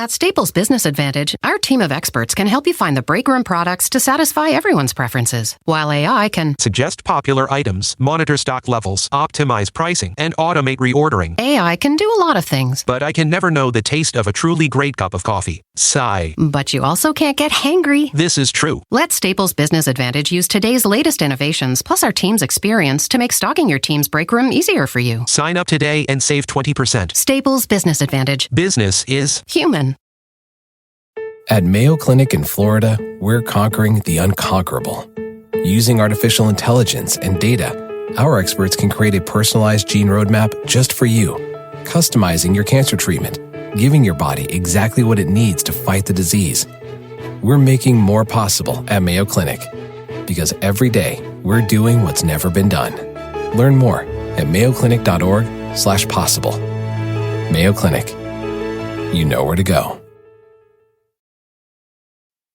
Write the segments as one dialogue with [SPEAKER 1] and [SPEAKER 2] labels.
[SPEAKER 1] At Staples Business Advantage, our team of experts can help you find the breakroom products to satisfy everyone's preferences, while AI can
[SPEAKER 2] suggest popular items, monitor stock levels, optimize pricing, and automate reordering.
[SPEAKER 1] AI can do a lot of things.
[SPEAKER 2] But I can never know the taste of a truly great cup of coffee. Sigh.
[SPEAKER 1] But you also can't get hangry.
[SPEAKER 2] This is true.
[SPEAKER 1] Let Staples Business Advantage use today's latest innovations plus our team's experience to make stocking your team's breakroom easier for you.
[SPEAKER 2] Sign up today and save 20%.
[SPEAKER 1] Staples Business Advantage.
[SPEAKER 2] Business is
[SPEAKER 1] human.
[SPEAKER 3] At Mayo Clinic in Florida, we're conquering the unconquerable. Using artificial intelligence and data, our experts can create a personalized gene roadmap just for you, customizing your cancer treatment, giving your body exactly what it needs to fight the disease. We're making more possible at Mayo Clinic, because every day we're doing what's never been done. Learn more at mayoclinic.org/possible. Mayo Clinic. You know where to go.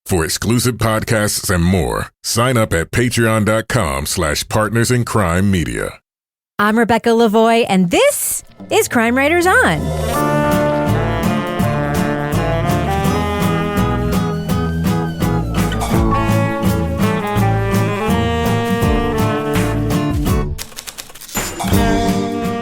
[SPEAKER 4] For exclusive podcasts and more, sign up at patreon.com/partnersincrimemedia.
[SPEAKER 5] I'm Rebecca Lavoie, and this is Crime Writers On.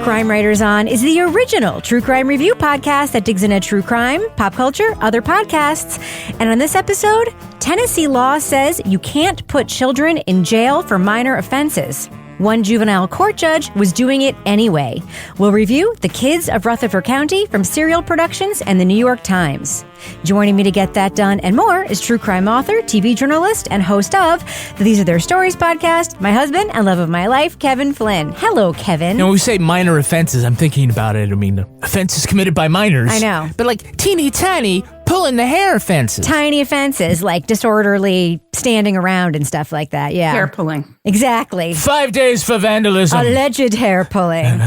[SPEAKER 5] Crime Writers On is the original true crime review podcast that digs into true crime, pop culture, other podcasts. And on this episode, Tennessee law says you can't put children in jail for minor offenses. One juvenile court judge was doing it anyway. We'll review The Kids of Rutherford County from Serial Productions and the New York Times. Joining me to get that done and more is true crime author, TV journalist, and host of the These Are Their Stories podcast, my husband and love of my life, Kevin Flynn. Hello, Kevin.
[SPEAKER 6] When we say minor offenses, I'm thinking about it. I mean, offenses committed by minors.
[SPEAKER 5] I know.
[SPEAKER 6] But like teeny tiny pulling the hair offenses.
[SPEAKER 5] Tiny offenses like disorderly standing around and stuff like that. Yeah.
[SPEAKER 7] Hair pulling.
[SPEAKER 5] Exactly.
[SPEAKER 6] 5 days for vandalism.
[SPEAKER 5] Alleged hair pulling.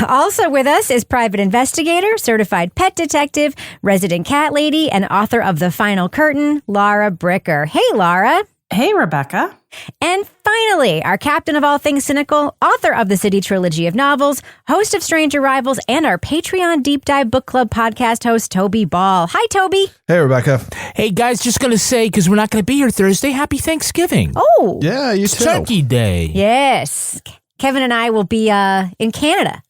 [SPEAKER 5] Also with us is private investigator, certified pet detective, resident cat lady, and author of The Final Curtain, Laura Bricker. Hey, Laura.
[SPEAKER 7] Hey, Rebecca.
[SPEAKER 5] And finally, our captain of all things cynical, author of the City Trilogy of novels, host of Strange Arrivals, and our Patreon Deep Dive Book Club podcast host, Toby Ball. Hi, Toby.
[SPEAKER 8] Hey, Rebecca.
[SPEAKER 6] Hey, guys, just going to say, because we're not going to be here Thursday, happy Thanksgiving.
[SPEAKER 5] Oh.
[SPEAKER 8] Yeah, you too.
[SPEAKER 6] Turkey Day.
[SPEAKER 5] Yes. Kevin and I will be in Canada.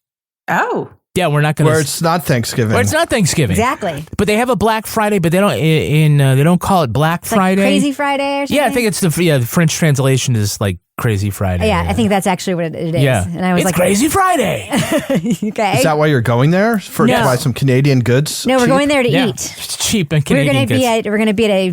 [SPEAKER 7] Oh.
[SPEAKER 6] Yeah, we're not going to.
[SPEAKER 8] Where it's not Thanksgiving.
[SPEAKER 6] Where it's not Thanksgiving.
[SPEAKER 5] Exactly.
[SPEAKER 6] But they have a Black Friday, but they don't they don't call it Black Friday.
[SPEAKER 5] Like Crazy Friday or something?
[SPEAKER 6] Yeah, I think it's the French translation is like Crazy Friday.
[SPEAKER 5] Yeah, I think that's actually what it is.
[SPEAKER 6] Yeah.
[SPEAKER 5] And I was
[SPEAKER 6] it's Crazy Friday.
[SPEAKER 5] Okay.
[SPEAKER 8] Is that why you're going there? To buy some Canadian goods?
[SPEAKER 5] No, we're going there to eat.
[SPEAKER 6] It's cheap and Canadian goods.
[SPEAKER 5] We're going to be at a,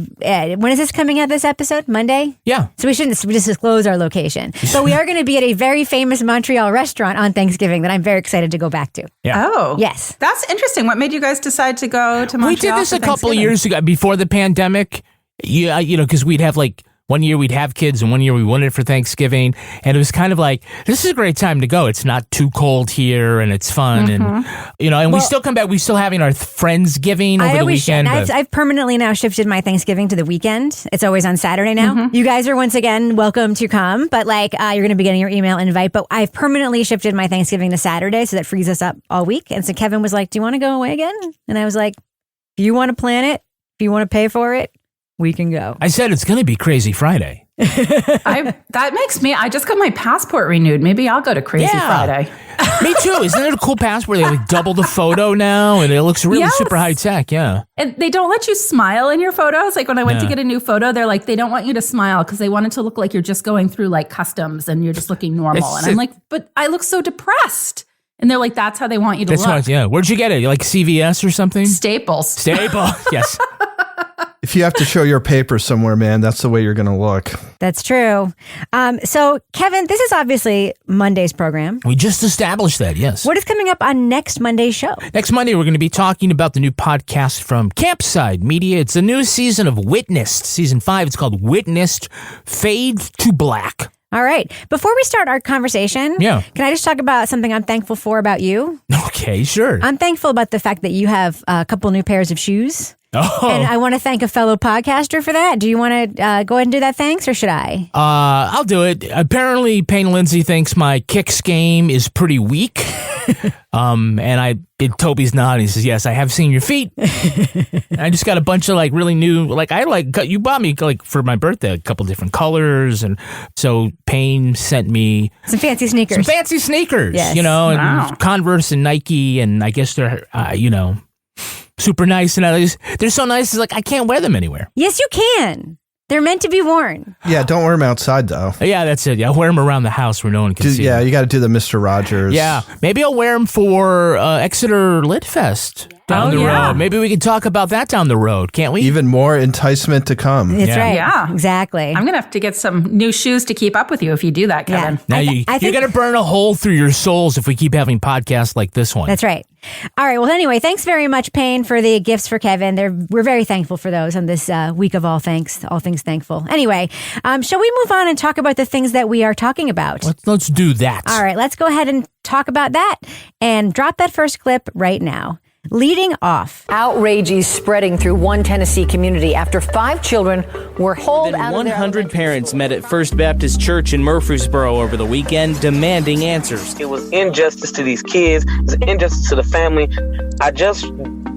[SPEAKER 5] when is this coming out, this episode? Monday?
[SPEAKER 6] Yeah.
[SPEAKER 5] So we shouldn't just disclose our location. But we are going to be at a very famous Montreal restaurant on Thanksgiving that I'm very excited to go back to.
[SPEAKER 6] Yeah.
[SPEAKER 7] Oh.
[SPEAKER 5] Yes.
[SPEAKER 7] That's interesting. What made you guys decide to go to Montreal?
[SPEAKER 6] We did this a couple of years ago before the pandemic. Yeah, because we'd have like 1 year we'd have kids and 1 year we wanted for Thanksgiving. And it was kind of like, this is a great time to go. It's not too cold here and it's fun. And, and we still come back. We're still having our Friendsgiving over the weekend.
[SPEAKER 5] I've permanently now shifted my Thanksgiving to the weekend. It's always on Saturday now. You guys are once again welcome to come, but you're going to be getting your email invite. But I've permanently shifted my Thanksgiving to Saturday, so that frees us up all week. And so Kevin was like, do you want to go away again? And I was like, if you want to plan it, if you want to pay for it, we can go.
[SPEAKER 6] I said it's going to be Crazy Friday.
[SPEAKER 7] That makes me, I just got my passport renewed. Maybe I'll go to Crazy Friday.
[SPEAKER 6] Me too. Isn't it a cool passport? They like double the photo now and it looks really super high tech. Yeah.
[SPEAKER 7] And they don't let you smile in your photos. Like when I went to get a new photo, they're like, they don't want you to smile because they want it to look like you're just going through like customs and you're just looking normal. And I'm like, but I look so depressed. And they're like, that's how they want you to look.
[SPEAKER 6] Where'd you get it? Like CVS or something?
[SPEAKER 7] Staples.
[SPEAKER 6] Yes.
[SPEAKER 8] If you have to show your papers somewhere, man, that's the way you're going to look.
[SPEAKER 5] That's true. So, Kevin, this is obviously Monday's program.
[SPEAKER 6] We just established that, yes.
[SPEAKER 5] What is coming up on next Monday's show?
[SPEAKER 6] Next Monday, we're going to be talking about the new podcast from Campside Media. It's a new season of Witnessed. Season 5, it's called Witnessed Fade to Black.
[SPEAKER 5] All right. Before we start our conversation, can I just talk about something I'm thankful for about you?
[SPEAKER 6] Okay, sure.
[SPEAKER 5] I'm thankful about the fact that you have a couple new pairs of shoes.
[SPEAKER 6] Oh.
[SPEAKER 5] And I want to thank a fellow podcaster for that. Do you want to go ahead and do that thanks, or should I?
[SPEAKER 6] I'll do it. Apparently, Payne Lindsay thinks my kicks game is pretty weak. Toby's nodding. He says, yes, I have seen your feet. I just got a bunch of like really new, you bought me like for my birthday, a couple different colors. And so Payne sent me
[SPEAKER 5] some fancy sneakers.
[SPEAKER 6] Yes. And Converse and Nike. And I guess they're, super nice. And they're so nice. It's like, I can't wear them anywhere.
[SPEAKER 5] Yes, you can. They're meant to be worn.
[SPEAKER 8] Yeah, don't wear them outside, though.
[SPEAKER 6] Yeah, that's it. Yeah, I'll wear them around the house where no one can see them.
[SPEAKER 8] You got to do the Mr. Rogers.
[SPEAKER 6] Yeah, maybe I'll wear them for Exeter Lit Fest down the road. Maybe we can talk about that down the road, can't we?
[SPEAKER 8] Even more enticement to come.
[SPEAKER 5] That's right.
[SPEAKER 7] Yeah.
[SPEAKER 5] Exactly.
[SPEAKER 7] I'm going to have to get some new shoes to keep up with you if you do that, Kevin.
[SPEAKER 5] Yeah.
[SPEAKER 6] Now you're going to burn a hole through your souls if we keep having podcasts like this one.
[SPEAKER 5] That's right. All right. Well, anyway, thanks very much, Payne, for the gifts for Kevin. We're very thankful for those on this week of all things thankful. Anyway, shall we move on and talk about the things that we are talking about?
[SPEAKER 6] Let's do that.
[SPEAKER 5] All right. Let's go ahead and talk about that and drop that first clip right now. Leading off.
[SPEAKER 9] Outrage is spreading through one Tennessee community after 5 children were hauled out of their
[SPEAKER 10] 100 parents met at First Baptist Church in Murfreesboro over the weekend demanding answers.
[SPEAKER 11] It was injustice to these kids. It's injustice to the family.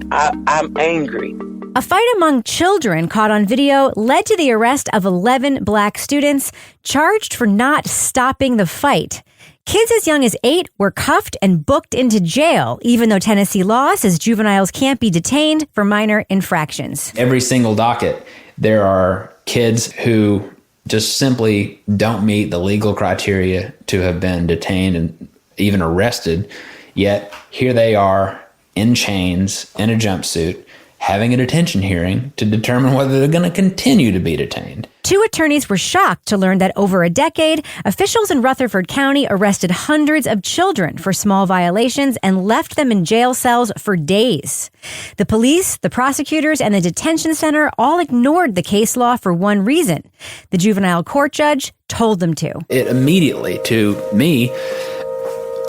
[SPEAKER 11] I'm angry.
[SPEAKER 5] A fight among children caught on video led to the arrest of 11 black students charged for not stopping the fight. Kids as young as 8 were cuffed and booked into jail, even though Tennessee law says juveniles can't be detained for minor infractions.
[SPEAKER 12] Every single docket, there are kids who just simply don't meet the legal criteria to have been detained and even arrested. Yet here they are in chains, in a jumpsuit, having a detention hearing to determine whether they're going to continue to be detained.
[SPEAKER 5] 2 attorneys were shocked to learn that over a decade, officials in Rutherford County arrested hundreds of children for small violations and left them in jail cells for days. The police, the prosecutors, and the detention center all ignored the case law for one reason. The juvenile court judge told them to.
[SPEAKER 12] It immediately, to me,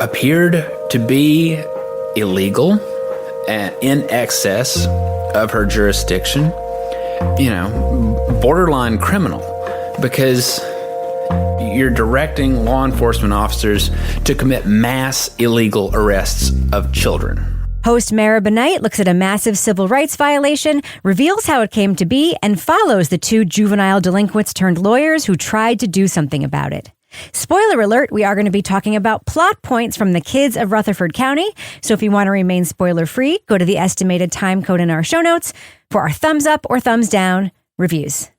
[SPEAKER 12] appeared to be illegal and in excess of her jurisdiction, borderline criminal, because you're directing law enforcement officers to commit mass illegal arrests of children.
[SPEAKER 5] Host Meribah Knight looks at a massive civil rights violation, reveals how it came to be, and follows the 2 juvenile delinquents-turned-lawyers who tried to do something about it. Spoiler alert, we are going to be talking about plot points from the Kids of Rutherford County. So if you want to remain spoiler-free, go to the estimated time code in our show notes for our thumbs up or thumbs down reviews.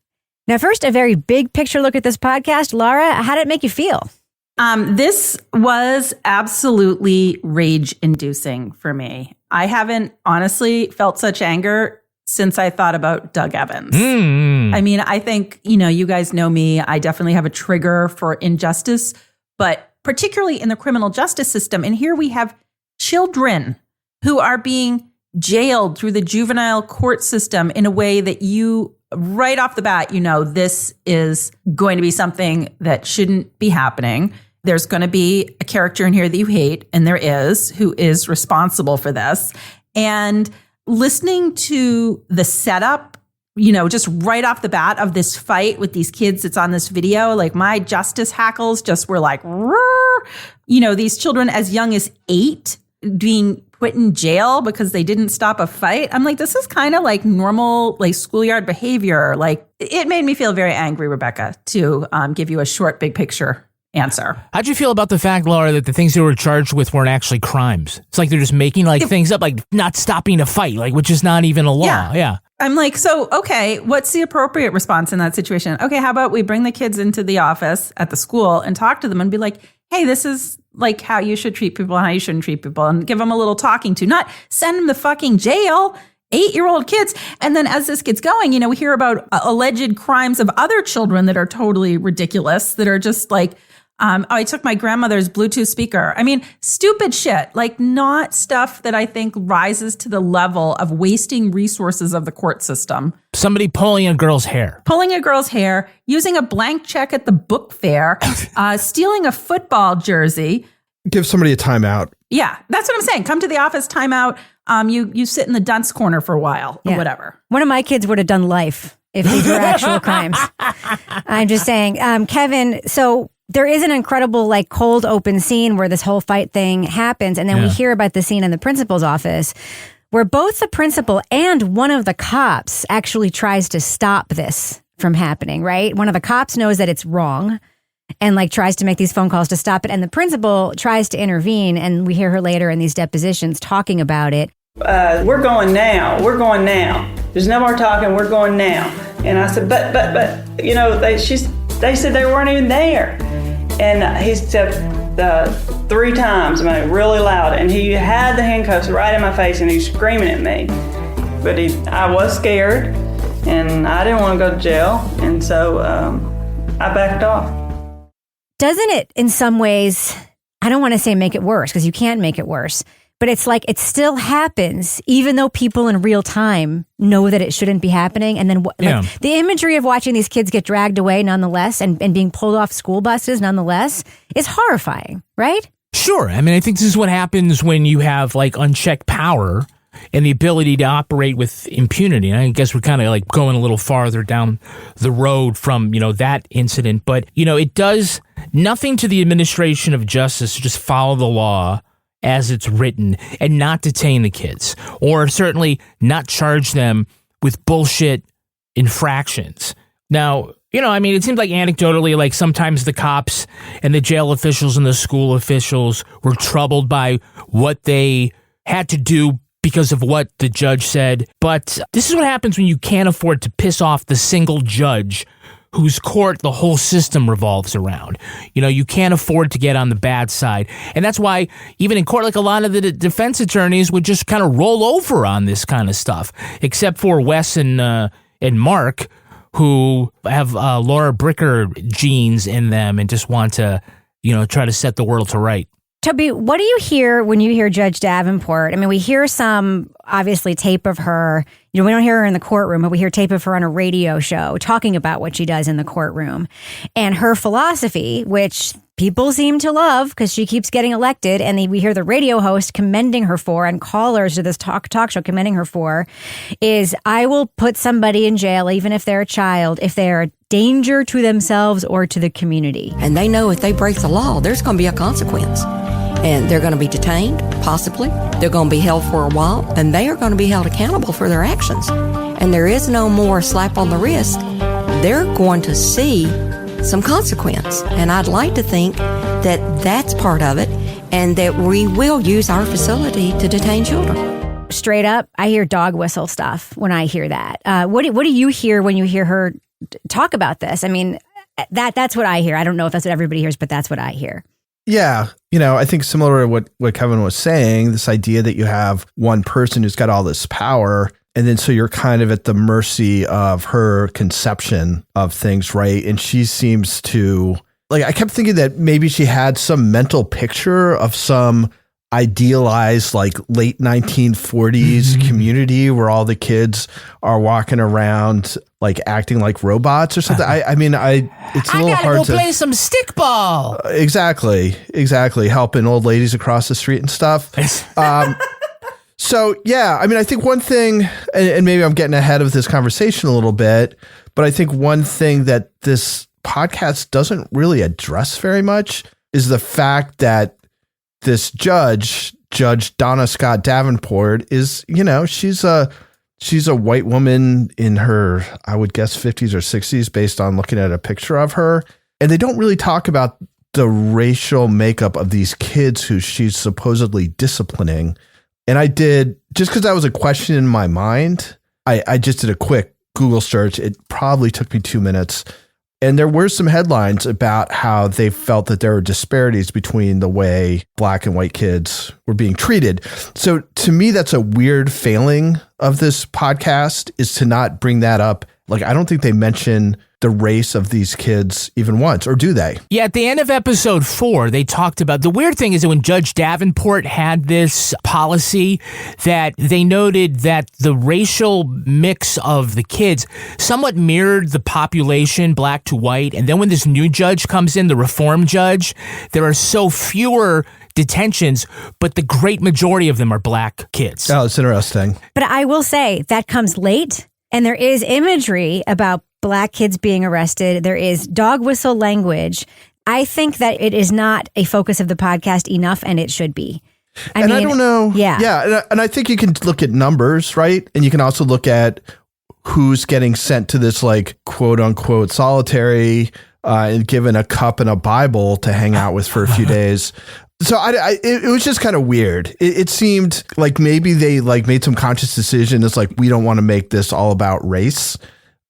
[SPEAKER 5] Now, first, a very big picture look at this podcast. Laura, how did it make you feel?
[SPEAKER 7] This was absolutely rage-inducing for me. I haven't honestly felt such anger since I thought about Doug Evans. I mean, I think, you guys know me. I definitely have a trigger for injustice, but particularly in the criminal justice system. And here we have children who are being jailed through the juvenile court system in a way that you, right off the bat, this is going to be something that shouldn't be happening. There's going to be a character in here that you hate, and there is, who is responsible for this. And listening to the setup, just right off the bat of this fight with these kids that's on this video, like my justice hackles just were like, these children as young as 8 being put in jail because they didn't stop a fight. I'm like, this is kind of like normal, like schoolyard behavior. Like, it made me feel very angry, Rebecca, to give you a short, big picture answer.
[SPEAKER 6] How'd you feel about the fact, Laura, that the things they were charged with weren't actually crimes? It's like they're just making things up, like not stopping a fight, which is not even a law. Yeah.
[SPEAKER 7] I'm like, so, okay, what's the appropriate response in that situation? Okay, how about we bring the kids into the office at the school and talk to them and be like, hey, this is like how you should treat people and how you shouldn't treat people, and give them a little talking to, not send them to fucking jail. 8-year-old kids. And then as this gets going, we hear about alleged crimes of other children that are totally ridiculous, that are just like, I took my grandmother's Bluetooth speaker. I mean, stupid shit, like not stuff that I think rises to the level of wasting resources of the court system.
[SPEAKER 6] Somebody pulling a girl's hair,
[SPEAKER 7] using a blank check at the book fair, stealing a football jersey.
[SPEAKER 8] Give somebody a timeout.
[SPEAKER 7] Yeah, that's what I'm saying. Come to the office, timeout. You sit in the dunce corner for a while or whatever.
[SPEAKER 5] One of my kids would have done life if these were actual crimes. I'm just saying, Kevin, so there is an incredible like cold open scene where this whole fight thing happens. And then we hear about the scene in the principal's office where both the principal and one of the cops actually tries to stop this from happening, right? One of the cops knows that it's wrong and like tries to make these phone calls to stop it. And the principal tries to intervene. And we hear her later in these depositions talking about it.
[SPEAKER 13] We're going now. We're going now. There's no more talking. We're going now. And I said, but, you know, they said they weren't even there. And he said 3 times, really loud. And he had the handcuffs right in my face and he was screaming at me. But I was scared and I didn't want to go to jail. And so I backed off.
[SPEAKER 5] Doesn't it, in some ways, I don't want to say make it worse because you can't make it worse. But it's like it still happens, even though people in real time know that it shouldn't be happening. And then like, the imagery of watching these kids get dragged away nonetheless and being pulled off school buses nonetheless is horrifying, right?
[SPEAKER 6] Sure. I mean, I think this is what happens when you have like unchecked power and the ability to operate with impunity. And I guess we're kind of like going a little farther down the road from, you know, that incident. But, you know, it does nothing to the administration of justice to just follow the law as it's written and not detain the kids, or certainly not charge them with bullshit infractions. Now, you know, I mean, it seems like anecdotally, like sometimes the cops and the jail officials and the school officials were troubled by what they had to do because of what the judge said. But this is what happens when you can't afford to piss off the single judge whose court the whole system revolves around. You know, you can't afford to get on the bad side. And that's why even in court, like a lot of the defense attorneys would just kind of roll over on this kind of stuff, except for Wes and Mark, who have Laura Bricker genes in them and just want to, you know, try to set the world to right.
[SPEAKER 5] Toby, what do you hear when you hear Judge Davenport? I mean, we hear some, obviously, tape of her. You know, we don't hear her in the courtroom, but we hear tape of her on a radio show talking about what she does in the courtroom. And her philosophy, which people seem to love because she keeps getting elected, and we hear the radio host commending her for, and callers to this talk show commending her for, is I will put somebody in jail, even if they're a child, if they're a danger to themselves or to the community.
[SPEAKER 14] And they know if they break the law, there's going to be a consequence. And they're going to be detained, possibly. They're going to be held for a while, and they are going to be held accountable for their actions. And there is no more slap on the wrist. They're going to see some consequence. And I'd like to think that that's part of it, and that we will use our facility to detain children.
[SPEAKER 5] Straight up, I hear dog whistle stuff when I hear that. What do you hear when you hear her talk about this? I mean, that's what I hear. I don't know if that's what everybody hears, but that's what I hear.
[SPEAKER 8] Yeah. You know, I think similar to what Kevin was saying, this idea that you have one person who's got all this power, and then so you're kind of at the mercy of her conception of things, right? And she seems to, like, I kept thinking that maybe she had some mental picture of some idealized like late 1940s community where all the kids are walking around like acting like robots or something. I mean, it's a little hard to
[SPEAKER 6] play some stickball.
[SPEAKER 8] Exactly. Helping old ladies across the street and stuff. So, yeah, I mean, I think one thing, and maybe I'm getting ahead of this conversation a little bit, but I think one thing that this podcast doesn't really address very much is the fact that this Judge Donna Scott Davenport is, you know, she's a white woman in her, I would guess 50s or 60s based on looking at a picture of her. And they don't really talk about the racial makeup of these kids who she's supposedly disciplining. And I did, just because that was a question in my mind, I just did a quick Google search. It probably took me 2 minutes. And there were some headlines about how they felt that there were disparities between the way black and white kids were being treated. So to me, that's a weird failing of this podcast, is to not bring that up. Like, I don't think they mention the race of these kids even once, or do they?
[SPEAKER 6] Yeah, at the end of episode 4, they talked about, the weird thing is that when Judge Davenport had this policy, that they noted that the racial mix of the kids somewhat mirrored the population, black to white. And then when this new judge comes in, the reform judge, there are so fewer detentions, but the great majority of them are black kids.
[SPEAKER 8] Oh, it's interesting.
[SPEAKER 5] But I will say that comes late, and there is imagery about black kids being arrested. There is dog whistle language. I think that it is not a focus of the podcast enough, and it should be.
[SPEAKER 8] I don't know. Yeah. And I think you can look at numbers, right? And you can also look at who's getting sent to this like quote unquote solitary and given a cup and a Bible to hang out with for a few days. So it was just kind of weird. It seemed like maybe they like made some conscious decision. It's like, we don't want to make this all about race,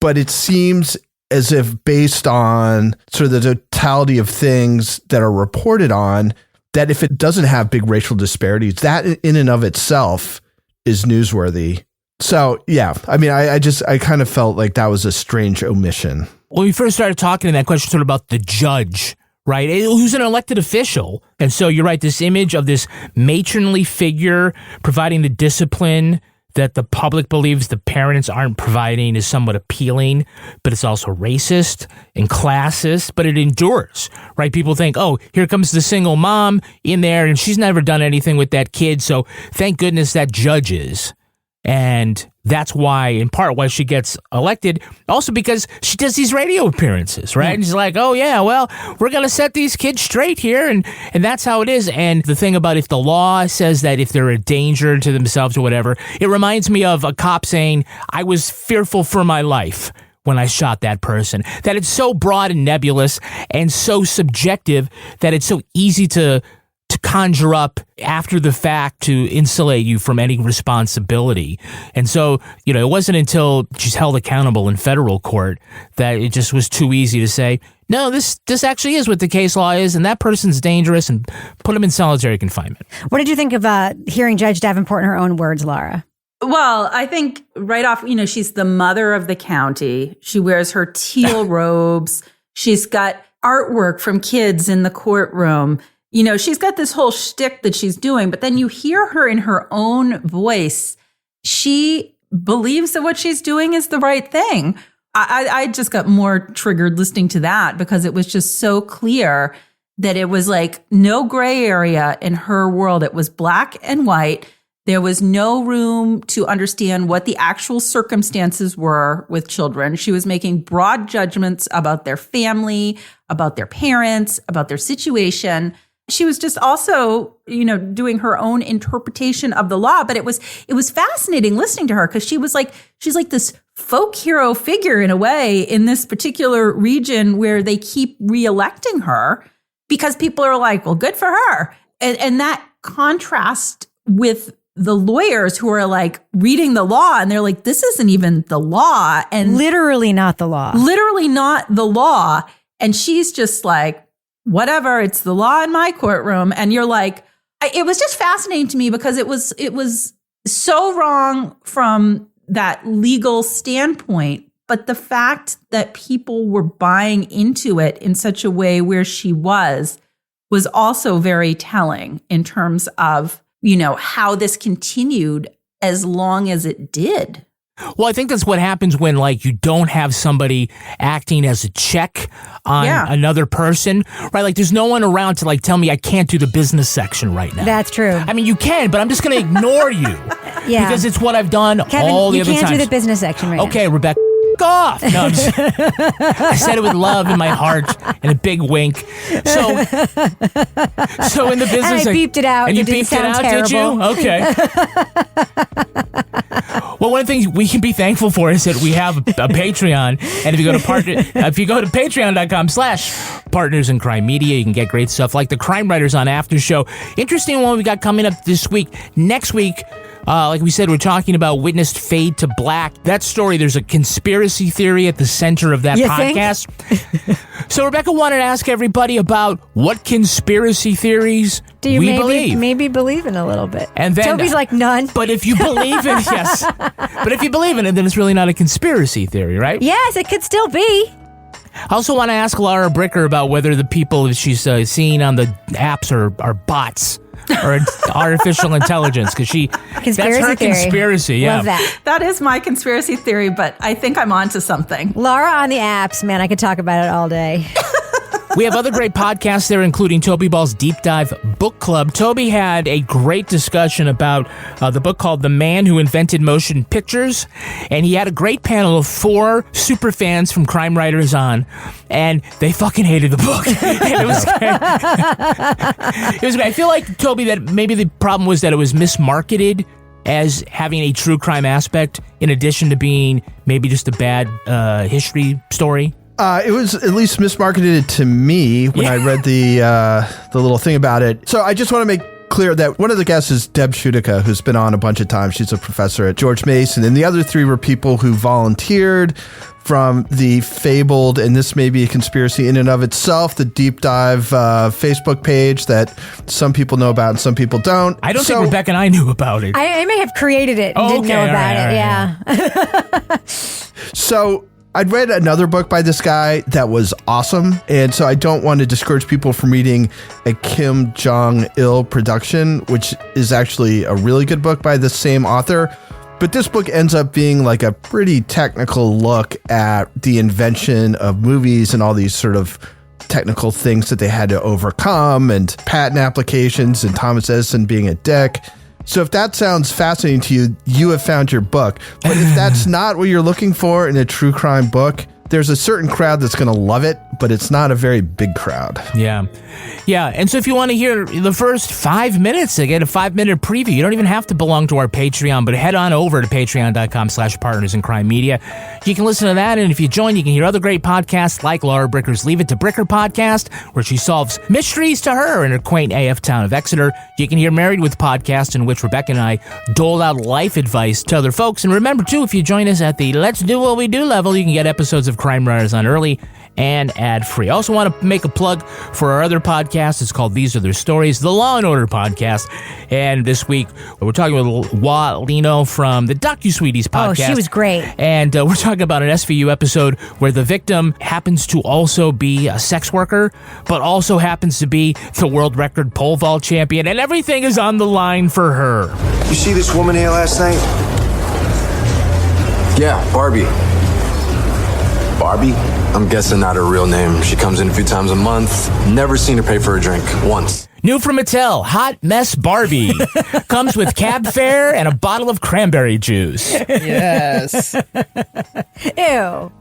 [SPEAKER 8] but it seems as if based on sort of the totality of things that are reported on, that if it doesn't have big racial disparities, that in and of itself is newsworthy. So, yeah, I mean, I kind of felt like that was a strange omission.
[SPEAKER 6] When we first started talking in that question sort of about the judge, right, who's an elected official. And so you're right, this image of this matronly figure providing the discipline that the public believes the parents aren't providing is somewhat appealing, but it's also racist and classist, but it endures, right? People think, oh, here comes the single mom in there, and she's never done anything with that kid, so thank goodness that judge is. And that's why, in part, why she gets elected. Also because she does these radio appearances, right? And she's like, oh, yeah, well, we're going to set these kids straight here. And that's how it is. And the thing about if the law says that if they're a danger to themselves or whatever, it reminds me of a cop saying, I was fearful for my life when I shot that person. That it's so broad and nebulous and so subjective that it's so easy to conjure up after the fact to insulate you from any responsibility. And so, it wasn't until she's held accountable in federal court that it just was too easy to say, no, this actually is what the case law is, and that person's dangerous, and put him in solitary confinement.
[SPEAKER 5] What did you think of hearing Judge Davenport in her own words, Laura?
[SPEAKER 7] Well, I think right off, she's the mother of the county. She wears her teal robes. She's got artwork from kids in the courtroom. She's got this whole shtick that she's doing, but then you hear her in her own voice. She believes that what she's doing is the right thing. I just got more triggered listening to that because it was just so clear that it was like no gray area in her world. It was black and white. There was no room to understand what the actual circumstances were with children. She was making broad judgments about their family, about their parents, about their situation. She was just also, doing her own interpretation of the law. But it was fascinating listening to her because she's like this folk hero figure in a way in this particular region where they keep reelecting her because people are like, well, good for her. And that contrast with the lawyers who are like reading the law and they're like, this isn't even the law. And
[SPEAKER 5] literally not the law.
[SPEAKER 7] Literally not the law. And she's just like, whatever, it's the law in my courtroom. And you're like, it was just fascinating to me because it was so wrong from that legal standpoint. But the fact that people were buying into it in such a way where she was also very telling in terms of, how this continued as long as it did.
[SPEAKER 6] Well, I think that's what happens when, you don't have somebody acting as a check on another person, right? There's no one around to, tell me I can't do the business section right now.
[SPEAKER 5] That's true.
[SPEAKER 6] I mean, you can, but I'm just going to ignore you.
[SPEAKER 5] Yeah.
[SPEAKER 6] Because it's what I've done
[SPEAKER 5] Kevin,
[SPEAKER 6] all the other times.
[SPEAKER 5] You can't do the business section right now.
[SPEAKER 6] Okay, Rebecca. Off. No, I said it with love in my heart and a big wink. So in the business,
[SPEAKER 5] and I beeped it out.
[SPEAKER 6] And you beeped it out,
[SPEAKER 5] terrible.
[SPEAKER 6] Did you? Okay. Well, one of the things we can be thankful for is that we have a Patreon, and if you go to patreon.com/Partners in Crime Media, you can get great stuff like the Crime Writers on After Show. Interesting one we got coming up this week. Next week. Like we said, we're talking about witnessed fade to black. That story, there's a conspiracy theory at the center of that podcast. So Rebecca wanted to ask everybody about what conspiracy theories we believe.
[SPEAKER 5] Maybe believe in a little bit.
[SPEAKER 6] And then
[SPEAKER 5] Toby's like, none.
[SPEAKER 6] But if you believe in it, yes. But if you believe in it, then it's really not a conspiracy theory, right?
[SPEAKER 5] Yes, it could still be.
[SPEAKER 6] I also want to ask Laura Bricker about whether the people that she's seeing on the apps are bots. Or artificial intelligence, because that's her
[SPEAKER 5] theory.
[SPEAKER 6] Conspiracy. Yeah,
[SPEAKER 5] love that.
[SPEAKER 7] That is my conspiracy theory, but I think I'm onto something.
[SPEAKER 5] Laura on the apps, man, I could talk about it all day.
[SPEAKER 6] We have other great podcasts there, including Toby Ball's Deep Dive Book Club. Toby had a great discussion about the book called The Man Who Invented Motion Pictures, and he had a great panel of 4 super fans from Crime Writers on, and they fucking hated the book. And it was great. It was great. I feel like, Toby, that maybe the problem was that it was mismarketed as having a true crime aspect in addition to being maybe just a bad history story.
[SPEAKER 8] It was at least mismarketed to me when I read the little thing about it. So I just want to make clear that one of the guests is Deb Schutica, who's been on a bunch of times. She's a professor at George Mason. And the other 3 were people who volunteered from the fabled, and this may be a conspiracy in and of itself, the Deep Dive Facebook page that some people know about and some people don't.
[SPEAKER 6] I don't think Rebecca and I knew about it.
[SPEAKER 5] I may have created it and didn't know about it. Yeah.
[SPEAKER 8] So I'd read another book by this guy that was awesome, and so I don't want to discourage people from reading a Kim Jong-il production, which is actually a really good book by the same author. But this book ends up being like a pretty technical look at the invention of movies and all these sort of technical things that they had to overcome, and patent applications, and Thomas Edison being a dick. So if that sounds fascinating to you, you have found your book. But if that's not what you're looking for in a true crime book, there's a certain crowd that's going to love it, but it's not a very big crowd.
[SPEAKER 6] Yeah. Yeah. And so if you want to hear the first 5 minutes, to get a 5-minute preview, you don't even have to belong to our Patreon, but head on over to patreon.com/partnersincrimemedia. You can listen to that. And if you join, you can hear other great podcasts like Laura Bricker's Leave It to Bricker podcast, where she solves mysteries to her in her quaint AF town of Exeter. You can hear Married with podcast, in which Rebecca and I dole out life advice to other folks. And remember, too, if you join us at the Let's Do What We Do level, you can get episodes of Crime Writers on early and ad-free. I also want to make a plug for our other podcast. It's called These Are Their Stories, the Law and Order podcast. And this week, we're talking with Wa Lino from the DocuSweeties podcast.
[SPEAKER 5] Oh, she was great.
[SPEAKER 6] And we're talking about an SVU episode where the victim happens to also be a sex worker, but also happens to be the world record pole vault champion, and everything is on the line for her.
[SPEAKER 15] You see this woman here last night?
[SPEAKER 16] Yeah, Barbie. Barbie? I'm guessing not her real name. She comes in a few times a month. Never seen her pay for a drink. Once.
[SPEAKER 6] New from Mattel, Hot Mess Barbie. Comes with cab fare and a bottle of cranberry juice.
[SPEAKER 17] Yes.
[SPEAKER 5] Ew.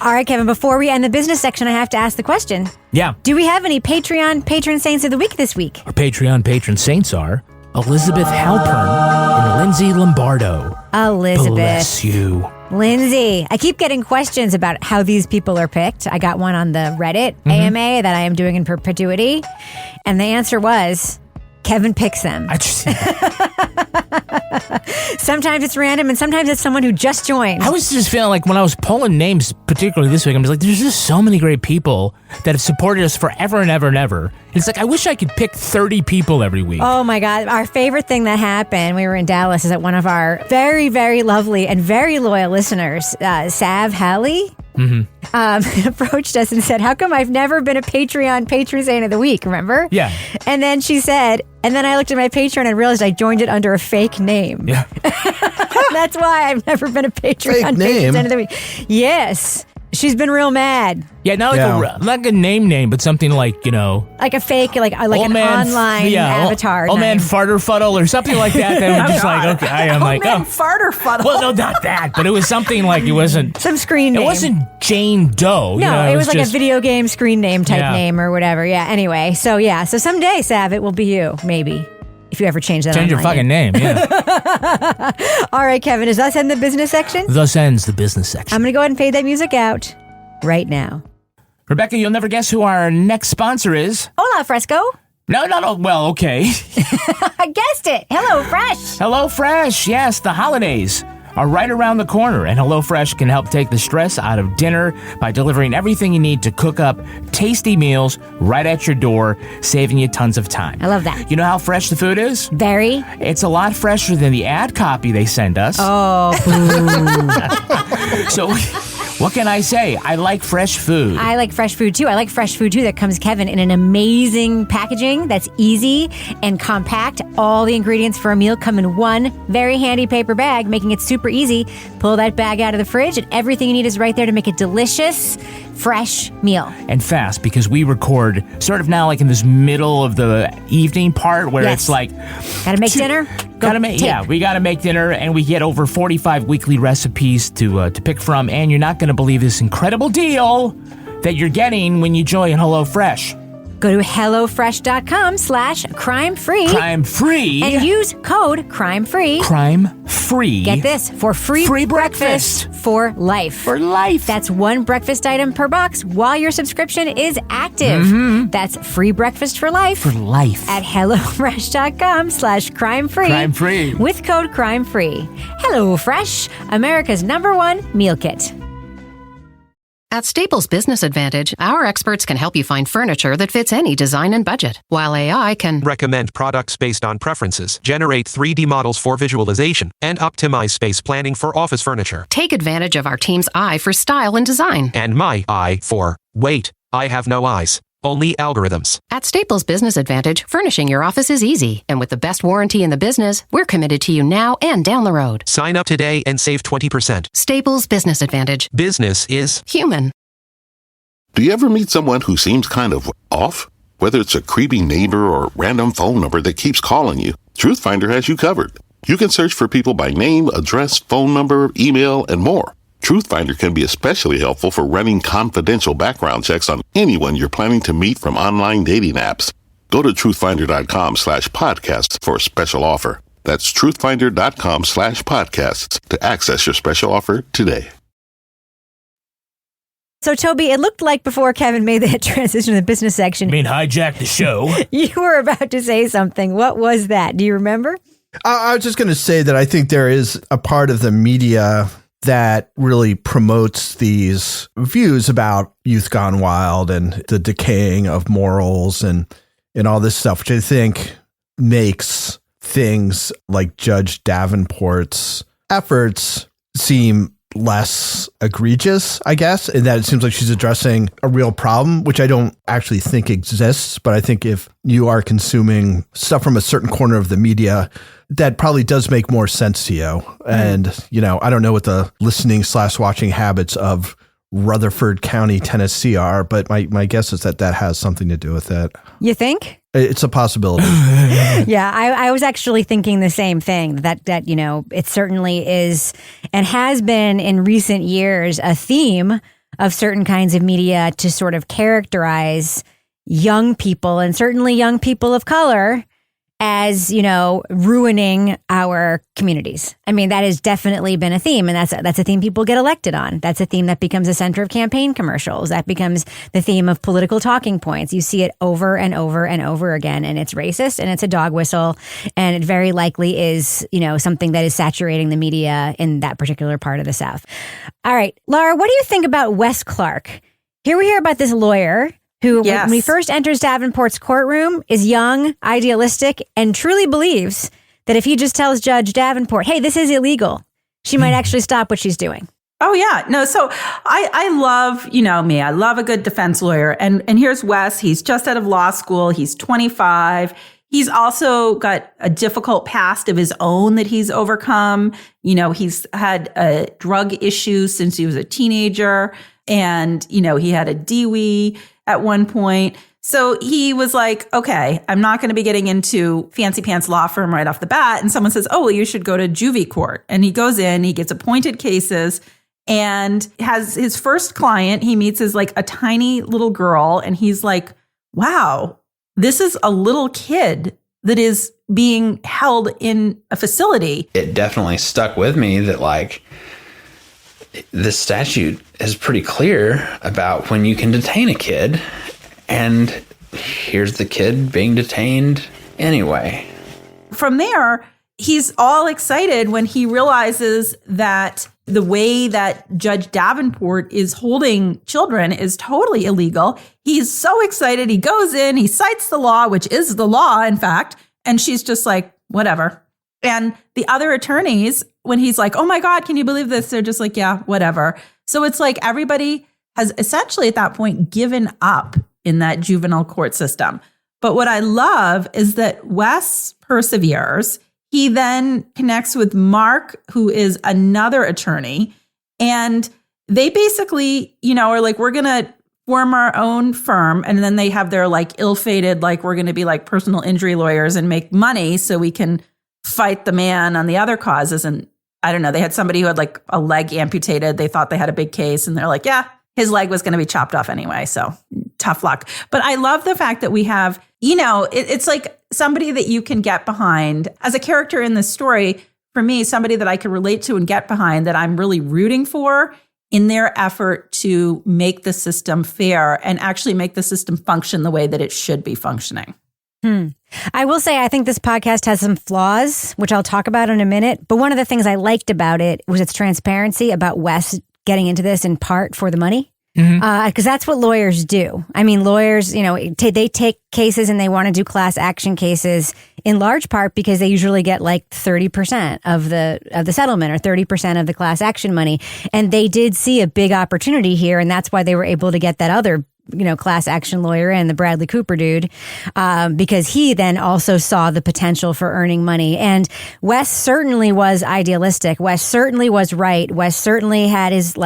[SPEAKER 5] All right, Kevin, before we end the business section, I have to ask the question.
[SPEAKER 6] Yeah.
[SPEAKER 5] Do we have any Patreon patron saints of the week this week?
[SPEAKER 6] Our Patreon patron saints are Elizabeth Halpern and Lindsay Lombardo.
[SPEAKER 5] Elizabeth.
[SPEAKER 6] Bless you.
[SPEAKER 5] Lindsay, I keep getting questions about how these people are picked. I got one on the Reddit AMA that I am doing in perpetuity, and the answer was Kevin picks them. Sometimes it's random, and sometimes it's someone who just joined.
[SPEAKER 6] I was just feeling like when I was pulling names, particularly this week, I'm just like, there's just so many great people that have supported us forever and ever and ever. And it's like, I wish I could pick 30 people every week.
[SPEAKER 5] Oh my God. Our favorite thing that happened, we were in Dallas, is that one of our very, very lovely and very loyal listeners, Sav Halley, approached us and said, how come I've never been a Patreon patron saint of the week, remember?
[SPEAKER 6] Yeah.
[SPEAKER 5] And then she said, and then I looked at my Patreon and realized I joined it under a fake name.
[SPEAKER 6] Yeah.
[SPEAKER 5] That's why I've never been a Patreon patron saint of the week. Yes. She's been real mad.
[SPEAKER 6] Yeah, not like a name, but something like, you know,
[SPEAKER 5] like a fake, like an online avatar.
[SPEAKER 6] Oh man, farter fuddle or something like that. They were just like, okay, I'm like,
[SPEAKER 7] man, farter fuddle.
[SPEAKER 6] Well, no, not that, but it was something like it wasn't
[SPEAKER 5] some screen name.
[SPEAKER 6] It wasn't Jane Doe.
[SPEAKER 5] No,
[SPEAKER 6] it
[SPEAKER 5] was like
[SPEAKER 6] just
[SPEAKER 5] a video game screen name type name or whatever. Yeah. Anyway, so someday, Sav, it will be you, maybe. If you ever change that
[SPEAKER 6] Change your fucking name, yeah.
[SPEAKER 5] All right, Kevin, does that end the business section?
[SPEAKER 6] Thus ends the business section.
[SPEAKER 5] I'm going to go ahead and fade that music out right now.
[SPEAKER 6] Rebecca, you'll never guess who our next sponsor is.
[SPEAKER 5] Hola, Fresco.
[SPEAKER 6] No. Well, okay.
[SPEAKER 5] I guessed it. HelloFresh.
[SPEAKER 6] HelloFresh, yes, the holidays are right around the corner, and HelloFresh can help take the stress out of dinner by delivering everything you need to cook up tasty meals right at your door, saving you tons of time.
[SPEAKER 5] I love that.
[SPEAKER 6] You know how fresh the food is?
[SPEAKER 5] Very.
[SPEAKER 6] It's a lot fresher than the ad copy they send us.
[SPEAKER 5] Oh,
[SPEAKER 6] So what can I say? I like fresh food.
[SPEAKER 5] I like fresh food, too. I like fresh food, too, that comes, Kevin, in an amazing packaging that's easy and compact. All the ingredients for a meal come in one very handy paper bag, making it super easy. Pull that bag out of the fridge, and everything you need is right there to make it delicious, fresh meal.
[SPEAKER 6] And fast, because we record sort of now like in this middle of the evening part where it's like...
[SPEAKER 5] Gotta make dinner?
[SPEAKER 6] We gotta make dinner, and we get over 45 weekly recipes to pick from, and you're not gonna believe this incredible deal that you're getting when you join HelloFresh.
[SPEAKER 5] Go to HelloFresh.com/crime-free.
[SPEAKER 6] Crime-free.
[SPEAKER 5] And use code crime-free.
[SPEAKER 6] Crime-free.
[SPEAKER 5] Get this, for free breakfast for life.
[SPEAKER 6] For life.
[SPEAKER 5] That's one breakfast item per box while your subscription is active.
[SPEAKER 6] Mm-hmm.
[SPEAKER 5] That's free breakfast for life.
[SPEAKER 6] For life.
[SPEAKER 5] At HelloFresh.com/crime-free.
[SPEAKER 6] Crime-free.
[SPEAKER 5] With code crime-free. HelloFresh, America's #1 meal kit.
[SPEAKER 1] At Staples Business Advantage, our experts can help you find furniture that fits any design and budget, while AI can
[SPEAKER 2] recommend products based on preferences, generate 3D models for visualization, and optimize space planning for office furniture.
[SPEAKER 1] take advantage of our team's eye for style and design.
[SPEAKER 2] And my eye for, wait, I have no eyes. Only algorithms.
[SPEAKER 1] At Staples Business Advantage, furnishing your office is easy. And with the best warranty in the business, we're committed to you now and down the road.
[SPEAKER 2] Sign up today and save 20%.
[SPEAKER 1] Staples Business Advantage.
[SPEAKER 2] Business is
[SPEAKER 1] human.
[SPEAKER 17] Do you ever meet someone who seems kind of off? Whether it's a creepy neighbor or random phone number that keeps calling you, Truthfinder has you covered. You can search for people by name, address, phone number, email, and more. Truthfinder can be especially helpful for running confidential background checks on anyone you're planning to meet from online dating apps. Go to truthfinder.com/podcasts for a special offer. That's truthfinder.com/podcasts to access your special offer today.
[SPEAKER 5] So, Toby, it looked like before Kevin made that transition to the business section.
[SPEAKER 6] Hijack the show.
[SPEAKER 5] You were about to say something. What was that? Do you remember?
[SPEAKER 8] I was just going to say that I think there is a part of the media that really promotes these views about youth gone wild and the decaying of morals and all this stuff, which I think makes things like Judge Davenport's efforts seem less egregious, I guess, in that it seems like she's addressing a real problem, which I don't actually think exists. But I think if you are consuming stuff from a certain corner of the media, that probably does make more sense to you. And, you know, I don't know what the listening/watching habits of Rutherford County, Tennessee are, but my guess is that has something to do with it.
[SPEAKER 5] You think?
[SPEAKER 8] It's a possibility.
[SPEAKER 5] Yeah, I was actually thinking the same thing, that, you know, it certainly is and has been in recent years a theme of certain kinds of media to sort of characterize young people and certainly young people of color as, you know, ruining our communities. I mean, that has definitely been a theme, and that's a theme people get elected on. That's a theme that becomes a center of campaign commercials. That becomes the theme of political talking points. You see it over and over and over again, and it's racist, and it's a dog whistle, and it very likely is, you know, something that is saturating the media in that particular part of the South. All right, Laura, what do you think about Wes Clark? Here we hear about this lawyer who, when he first enters Davenport's courtroom, is young, idealistic, and truly believes that if he just tells Judge Davenport, hey, this is illegal, she might actually stop what she's doing.
[SPEAKER 7] Oh, yeah. No, so I love, you know me, I love a good defense lawyer. And here's Wes. He's just out of law school. He's 25. He's also got a difficult past of his own that he's overcome. You know, he's had a drug issue since he was a teenager. And, you know, he had a DWI at one point. So he was like, okay, I'm not going to be getting into fancy pants law firm right off the bat. And someone says, oh, well, you should go to juvie court. And he goes in, he gets appointed cases and has his first client. He meets as like a tiny little girl. And he's like, wow, this is a little kid that is being held in a facility.
[SPEAKER 12] It definitely stuck with me that like, the statute is pretty clear about when you can detain a kid, and here's the kid being detained anyway.
[SPEAKER 7] From there, he's all excited when he realizes that the way that Judge Davenport is holding children is totally illegal. He's so excited. He goes in, he cites the law, which is the law, in fact, and she's just like, whatever. And the other attorneys, when he's like, oh my God, can you believe this? They're just like, yeah, whatever. So it's like everybody has essentially at that point given up in that juvenile court system. But what I love is that Wes perseveres. He then connects with Mark, who is another attorney, and they basically, are like, we're going to form our own firm. And then they have their like ill-fated, like, we're going to be like personal injury lawyers and make money so we can fight the man on the other causes. And I don't know, they had somebody who had like a leg amputated. They thought they had a big case and they're like, yeah, his leg was going to be chopped off anyway. So tough luck. But I love the fact that we have, it's like somebody that you can get behind as a character in this story. For me, somebody that I could relate to and get behind, that I'm really rooting for in their effort to make the system fair and actually make the system function the way that it should be functioning.
[SPEAKER 5] I will say, I think this podcast has some flaws, which I'll talk about in a minute. But one of the things I liked about it was its transparency about Wes getting into this in part for the money. Because that's what lawyers do. I mean, lawyers, they take cases and they want to do class action cases in large part because they usually get like 30% of the settlement or 30% of the class action money. And they did see a big opportunity here. And that's why they were able to get that other class action lawyer and the Bradley Cooper dude, because he then also saw the potential for earning money. And Wes certainly was idealistic. Wes certainly was right. Wes certainly had his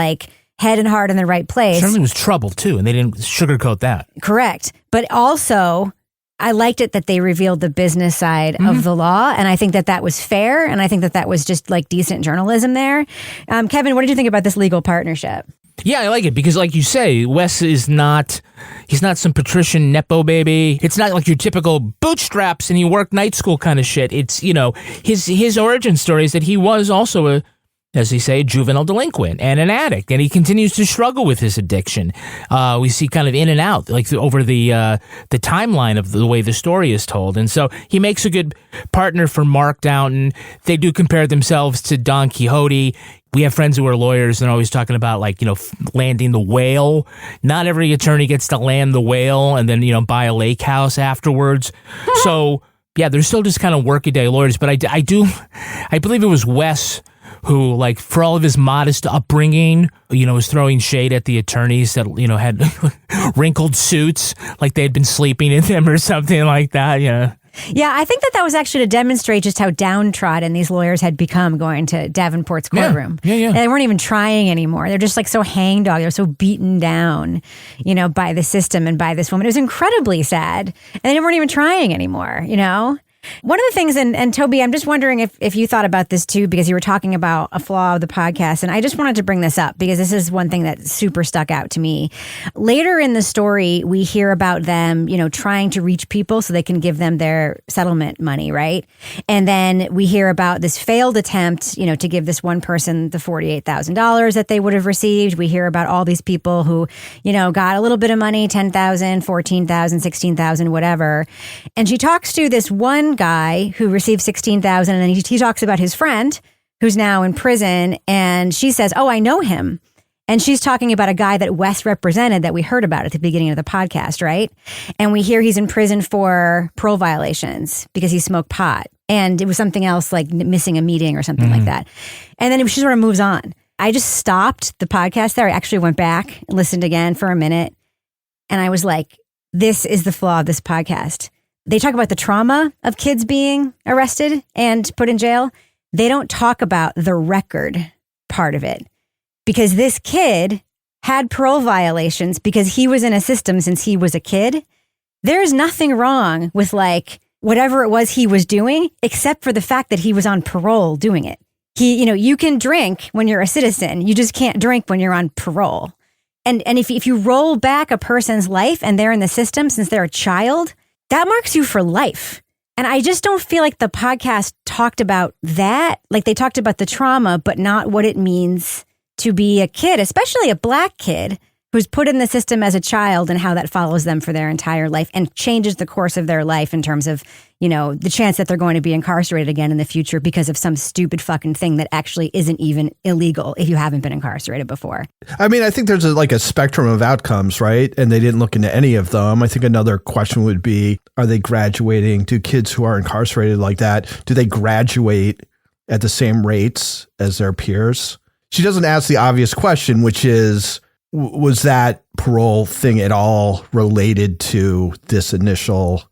[SPEAKER 5] head and heart in the right place.
[SPEAKER 6] Certainly was trouble too, and they didn't sugarcoat that.
[SPEAKER 5] Correct. But also, I liked it that they revealed the business side of the law, and I think that was fair, and I think that was just like decent journalism there. Kevin, what did you think about this legal partnership?
[SPEAKER 6] Yeah, I like it because, like you say, Wes is he's not some patrician Nepo baby. It's not like your typical bootstraps and he worked night school kind of shit. It's, his origin story is that he was also as they say, juvenile delinquent and an addict, and he continues to struggle with his addiction. We see kind of in and out, like over the timeline of the way the story is told, and so he makes a good partner for Mark Downton. They do compare themselves to Don Quixote. We have friends who are lawyers and always talking about landing the whale. Not every attorney gets to land the whale and then buy a lake house afterwards. So yeah, they're still just kind of workaday lawyers. But I believe it was Wes who, for all of his modest upbringing, was throwing shade at the attorneys that, had wrinkled suits, like they had been sleeping in them or something like that, Yeah,
[SPEAKER 5] I think that was actually to demonstrate just how downtrodden these lawyers had become going to Davenport's courtroom.
[SPEAKER 6] Yeah.
[SPEAKER 5] And they weren't even trying anymore. They're just so hangdog. They're so beaten down, by the system and by this woman. It was incredibly sad. And they weren't even trying anymore, One of the things, and Toby, I'm just wondering if you thought about this too, because you were talking about a flaw of the podcast, and I just wanted to bring this up because this is one thing that super stuck out to me. Later in the story, we hear about them, trying to reach people so they can give them their settlement money, right? And then we hear about this failed attempt, to give this one person the $48,000 that they would have received. We hear about all these people who, got a little bit of money, $10,000, $14,000, $16,000, whatever. And she talks to this one guy who received $16,000, and then he talks about his friend who's now in prison, and she says, "Oh, I know him." And she's talking about a guy that Wes represented that we heard about at the beginning of the podcast, right? And we hear he's in prison for parole violations because he smoked pot, and it was something else like missing a meeting or something like that. And then she sort of moves on. I just stopped the podcast there. I actually went back and listened again for a minute, and I was like, this is the flaw of this podcast. They talk about the trauma of kids being arrested and put in jail. They don't talk about the record part of it, because this kid had parole violations because he was in a system since he was a kid. There's nothing wrong with whatever it was he was doing, except for the fact that he was on parole doing it. You can drink when you're a citizen. You just can't drink when you're on parole. And if you roll back a person's life and they're in the system since they're a child, that marks you for life. And I just don't feel like the podcast talked about that. Like they talked about the trauma, but not what it means to be a kid, especially a Black kid who's put in the system as a child, and how that follows them for their entire life and changes the course of their life in terms of, the chance that they're going to be incarcerated again in the future because of some stupid fucking thing that actually isn't even illegal if you haven't been incarcerated before.
[SPEAKER 8] I mean, I think there's a spectrum of outcomes, right? And they didn't look into any of them. I think another question would be, are they graduating? Do kids who are incarcerated like that, do they graduate at the same rates as their peers? She doesn't ask the obvious question, which is, was that parole thing at all related to this initial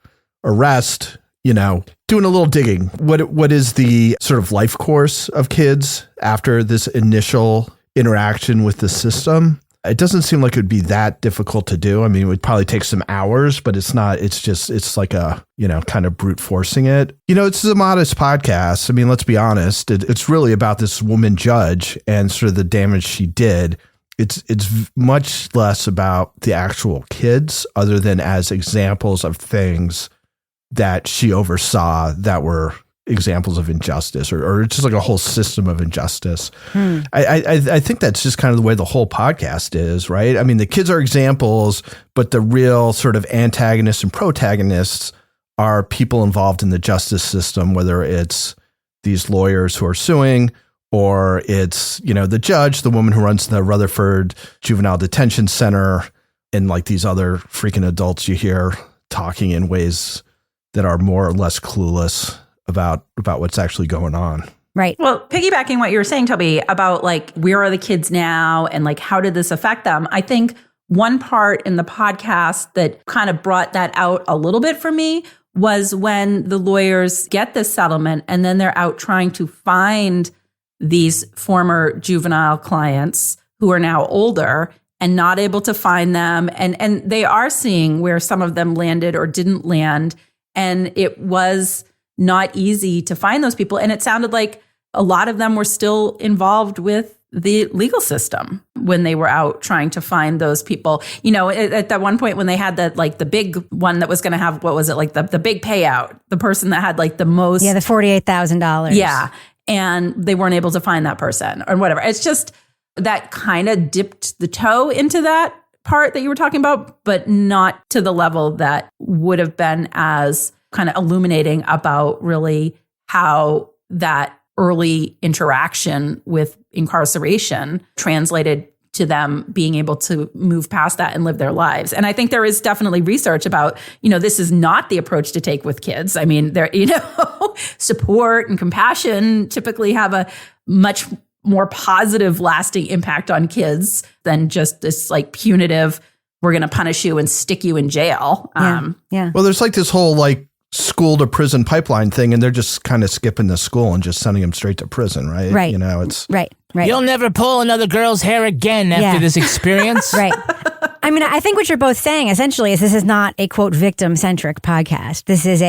[SPEAKER 8] arrest? Doing a little digging. What is the sort of life course of kids after this initial interaction with the system. It doesn't seem like it would be that difficult to do. I mean, it would probably take some hours, but it's not, it's like a, kind of brute forcing it. It's a modest podcast. I mean, let's be honest. It's really about this woman judge and sort of the damage she did. It's much less about the actual kids other than as examples of things that she oversaw that were examples of injustice or just like a whole system of injustice. I think that's just kind of the way the whole podcast is, right? I mean, the kids are examples, but the real sort of antagonists and protagonists are people involved in the justice system, whether it's these lawyers who are suing or it's, the judge, the woman who runs the Rutherford Juvenile Detention Center, and like these other freaking adults you hear talking in ways that are more or less clueless about what's actually going on.
[SPEAKER 5] Right.
[SPEAKER 7] Well, piggybacking what you were saying, Toby, about like, where are the kids now and like, how did this affect them? I think one part in the podcast that kind of brought that out a little bit for me was when the lawyers get this settlement and then they're out trying to find these former juvenile clients who are now older and not able to find them. And they are seeing where some of them landed or didn't land. And it was not easy to find those people. And it sounded like a lot of them were still involved with the legal system when they were out trying to find those people. At that one point when they had the big one that was going to have, what was it, like the big payout, the person that had like the most.
[SPEAKER 5] Yeah, the $48,000.
[SPEAKER 7] Yeah. And they weren't able to find that person or whatever. It's just that kind of dipped the toe into that part that you were talking about, but not to the level that would have been as kind of illuminating about really how that early interaction with incarceration translated to them being able to move past that and live their lives. And I think there is definitely research about, this is not the approach to take with kids. I mean, there, support and compassion typically have a much more positive, lasting impact on kids than just this like punitive, we're going to punish you and stick you in jail.
[SPEAKER 5] Yeah.
[SPEAKER 8] Well, there's like this whole like school to prison pipeline thing, and they're just kind of skipping the school and just sending them straight to prison, right?
[SPEAKER 5] Right.
[SPEAKER 8] It's
[SPEAKER 5] right.
[SPEAKER 6] You'll never pull another girl's hair again after this experience.
[SPEAKER 5] Right. I mean, I think what you're both saying essentially is this is not a quote victim-centric podcast. This is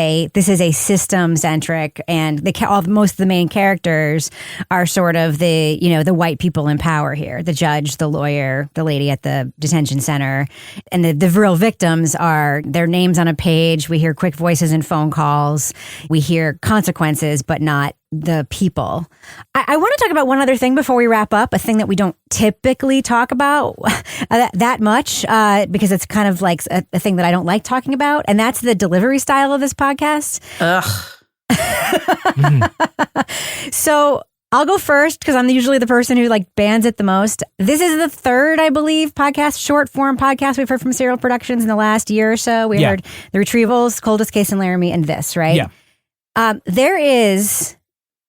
[SPEAKER 5] a system-centric, and most of the main characters are sort of the white people in power here: the judge, the lawyer, the lady at the detention center, and the real victims are their names on a page. We hear quick voices and phone calls. We hear consequences, but not the people. I want to talk about one other thing before we wrap up, a thing that we don't typically talk about that much because it's kind of like a thing that I don't like talking about, and that's the delivery style of this podcast. So I'll go first because I'm usually the person who like bans it the most. This is the third, I believe, short form podcast we've heard from Serial Productions in the last year or so. We heard The Retrievals, Coldest Case in Laramie, and this, right? Yeah. There is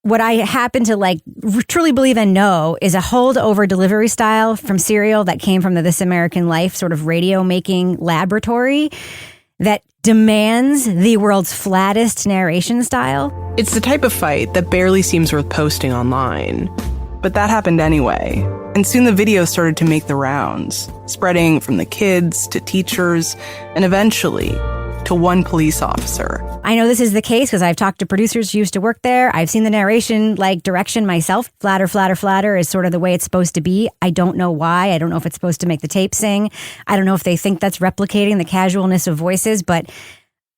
[SPEAKER 5] what I happen to like truly believe and know is a holdover delivery style from Serial that came from the This American Life sort of radio making laboratory that demands the world's flattest narration style.
[SPEAKER 18] It's the type of fight that barely seems worth posting online. But that happened anyway. And soon the videos started to make the rounds, spreading from the kids to teachers and eventually to one police officer.
[SPEAKER 5] I know this is the case because I've talked to producers who used to work there. I've seen the narration direction myself. Flatter, flatter, flatter is sort of the way it's supposed to be. I don't know why. I don't know if it's supposed to make the tape sing. I don't know if they think that's replicating the casualness of voices, but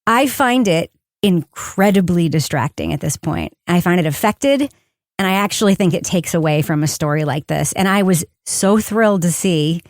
[SPEAKER 5] I find it incredibly distracting at this point. I find it affected, and I actually think it takes away from a story like this. And I was so thrilled to see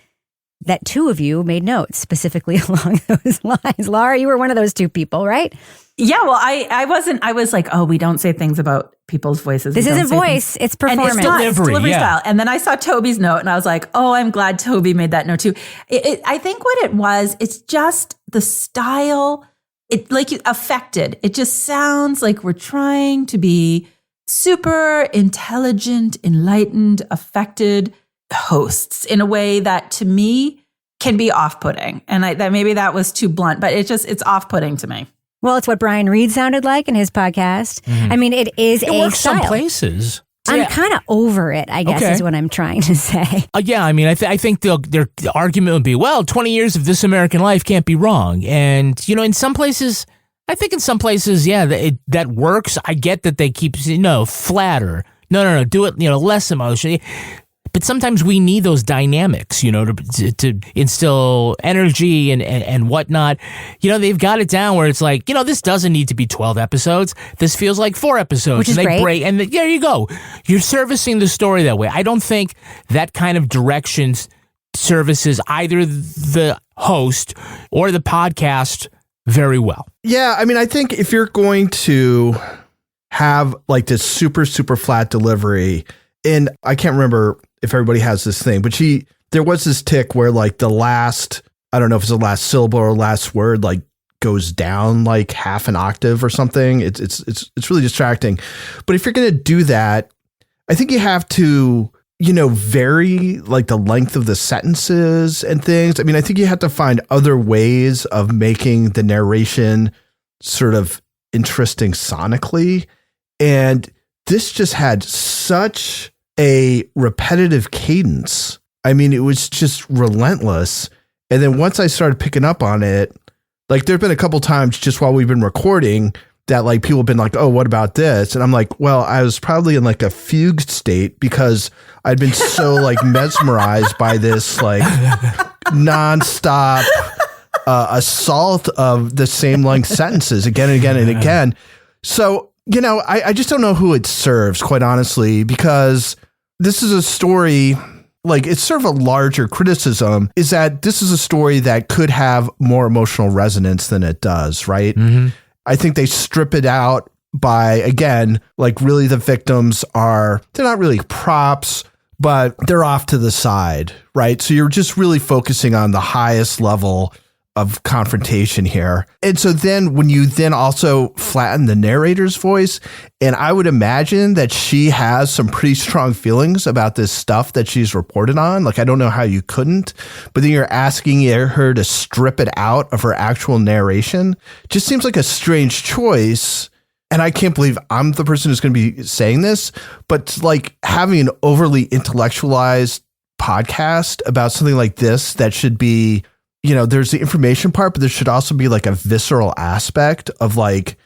[SPEAKER 5] that two of you made notes specifically along those lines. Laura, you were one of those two people, right?
[SPEAKER 7] Yeah, well, I wasn't. I was like, oh, we don't say things about people's voices.
[SPEAKER 5] This isn't voice, it's performance.
[SPEAKER 7] And it's delivery style. And then I saw Toby's note and I was like, oh, I'm glad Toby made that note too. I think what it was, it's just the style, affected. It just sounds like we're trying to be super intelligent, enlightened, affected hosts in a way that to me can be off-putting. And that maybe that was too blunt, but it's off-putting to me.
[SPEAKER 5] Well, it's what Brian Reed sounded like in his podcast. Mm-hmm. I mean, it is
[SPEAKER 6] it works some places.
[SPEAKER 5] I'm kind of over it, I guess, is what I'm trying to say.
[SPEAKER 6] Yeah, I mean, I think their argument would be, well, 20 years of This American Life can't be wrong. And, in some places, yeah, that works. I get that they keep, flatter. No, do it, less emotion. But sometimes we need those dynamics, to instill energy and whatnot. They've got it down where it's like, this doesn't need to be 12 episodes. This feels like 4 episodes.
[SPEAKER 5] Which is great.
[SPEAKER 6] And there you go. You're servicing the story that way. I don't think that kind of direction services either the host or the podcast very well.
[SPEAKER 8] Yeah, I mean, I think if you're going to have like this super, super flat delivery, and I can't remember if everybody has this thing, but there was this tick where like the last, I don't know if it's the last syllable or last word, like goes down like half an octave or something. It's really distracting. But if you're going to do that, I think you have to, vary like the length of the sentences and things. I mean, I think you have to find other ways of making the narration sort of interesting sonically. And this just had such a repetitive cadence. I mean, it was just relentless. And then once I started picking up on it, like there've been a couple times just while we've been recording that like people have been like, oh, what about this? And I'm like, well, I was probably in like a fugue state because I'd been so like mesmerized by this like nonstop assault of the same length sentences again and again and again. So, I just don't know who it serves, quite honestly, because this is a story, like it's sort of a larger criticism, is that this is a story that could have more emotional resonance than it does, right? Mm-hmm. I think they strip it out by, again, like really the victims they're not really props, but they're off to the side, right? So you're just really focusing on the highest level of confrontation here. And so then when you then also flatten the narrator's voice, and I would imagine that she has some pretty strong feelings about this stuff that she's reported on. Like, I don't know how you couldn't, but then you're asking her to strip it out of her actual narration. Just seems like a strange choice. And I can't believe I'm the person who's going to be saying this, but like having an overly intellectualized podcast about something like this that should be, there's the information part, but there should also be like a visceral aspect of like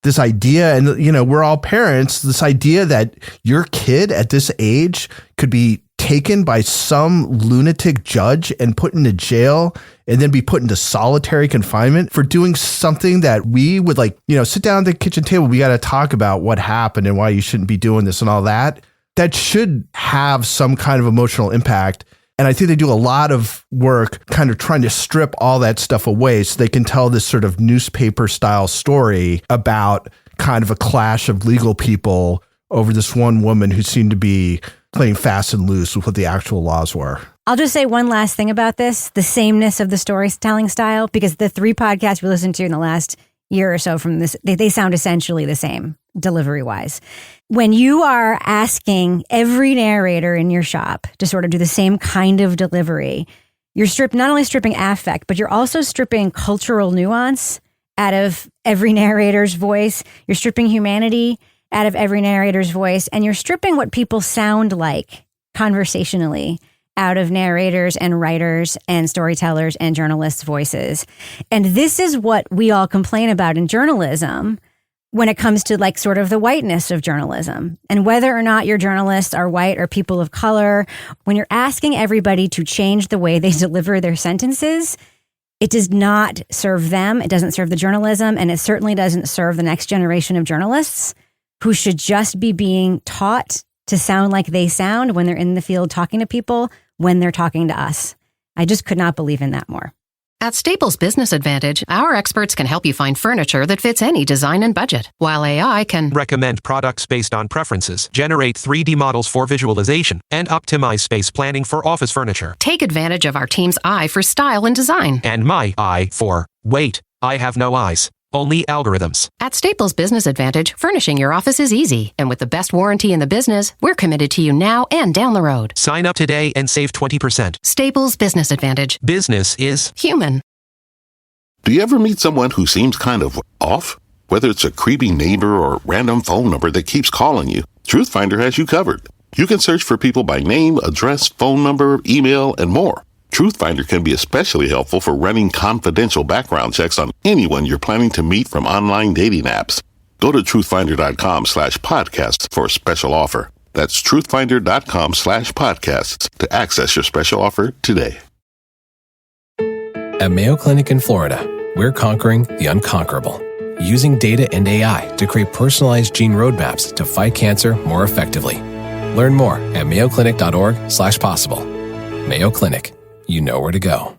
[SPEAKER 8] this idea. And, we're all parents, this idea that your kid at this age could be taken by some lunatic judge and put into jail and then be put into solitary confinement for doing something that we would like, sit down at the kitchen table. We got to talk about what happened and why you shouldn't be doing this and all that. That should have some kind of emotional impact. And I think they do a lot of work kind of trying to strip all that stuff away so they can tell this sort of newspaper style story about kind of a clash of legal people over this one woman who seemed to be playing fast and loose with what the actual laws were.
[SPEAKER 5] I'll just say one last thing about this, the sameness of the storytelling style, because the 3 podcasts we listened to in the last year or so from this, they sound essentially the same delivery-wise. When you are asking every narrator in your shop to sort of do the same kind of delivery, you're not only stripping affect, but you're also stripping cultural nuance out of every narrator's voice. You're stripping humanity out of every narrator's voice, and you're stripping what people sound like conversationally out of narrators and writers and storytellers and journalists' voices. And this is what we all complain about in journalism when it comes to like sort of the whiteness of journalism and whether or not your journalists are white or people of color. When you're asking everybody to change the way they deliver their sentences, it does not serve them. It doesn't serve the journalism, and it certainly doesn't serve the next generation of journalists who should just be being taught to sound like they sound when they're in the field talking to people, when they're talking to us. I just could not believe in that more.
[SPEAKER 1] At Staples Business Advantage, our experts can help you find furniture that fits any design and budget, while AI can
[SPEAKER 2] recommend products based on preferences, generate 3D models for visualization, and optimize space planning for office furniture.
[SPEAKER 1] Take advantage of our team's eye for style and design.
[SPEAKER 2] And my eye for, wait, I have no eyes. Only algorithms.
[SPEAKER 1] At Staples Business Advantage, furnishing your office is easy. And with the best warranty in the business, we're committed to you now and down the road.
[SPEAKER 2] Sign up today and save 20%.
[SPEAKER 1] Staples Business Advantage.
[SPEAKER 2] Business is
[SPEAKER 1] human.
[SPEAKER 17] Do you ever meet someone who seems kind of off? Whether it's a creepy neighbor or random phone number that keeps calling you, Truthfinder has you covered. You can search for people by name, address, phone number, email, and more. Truthfinder can be especially helpful for running confidential background checks on anyone you're planning to meet from online dating apps. Go to truthfinder.com/podcasts for a special offer. That's truthfinder.com/podcasts to access your special offer today.
[SPEAKER 3] At Mayo Clinic in Florida, we're conquering the unconquerable, using data and AI to create personalized gene roadmaps to fight cancer more effectively. Learn more at mayoclinic.org/possible. Mayo Clinic, you know where to go.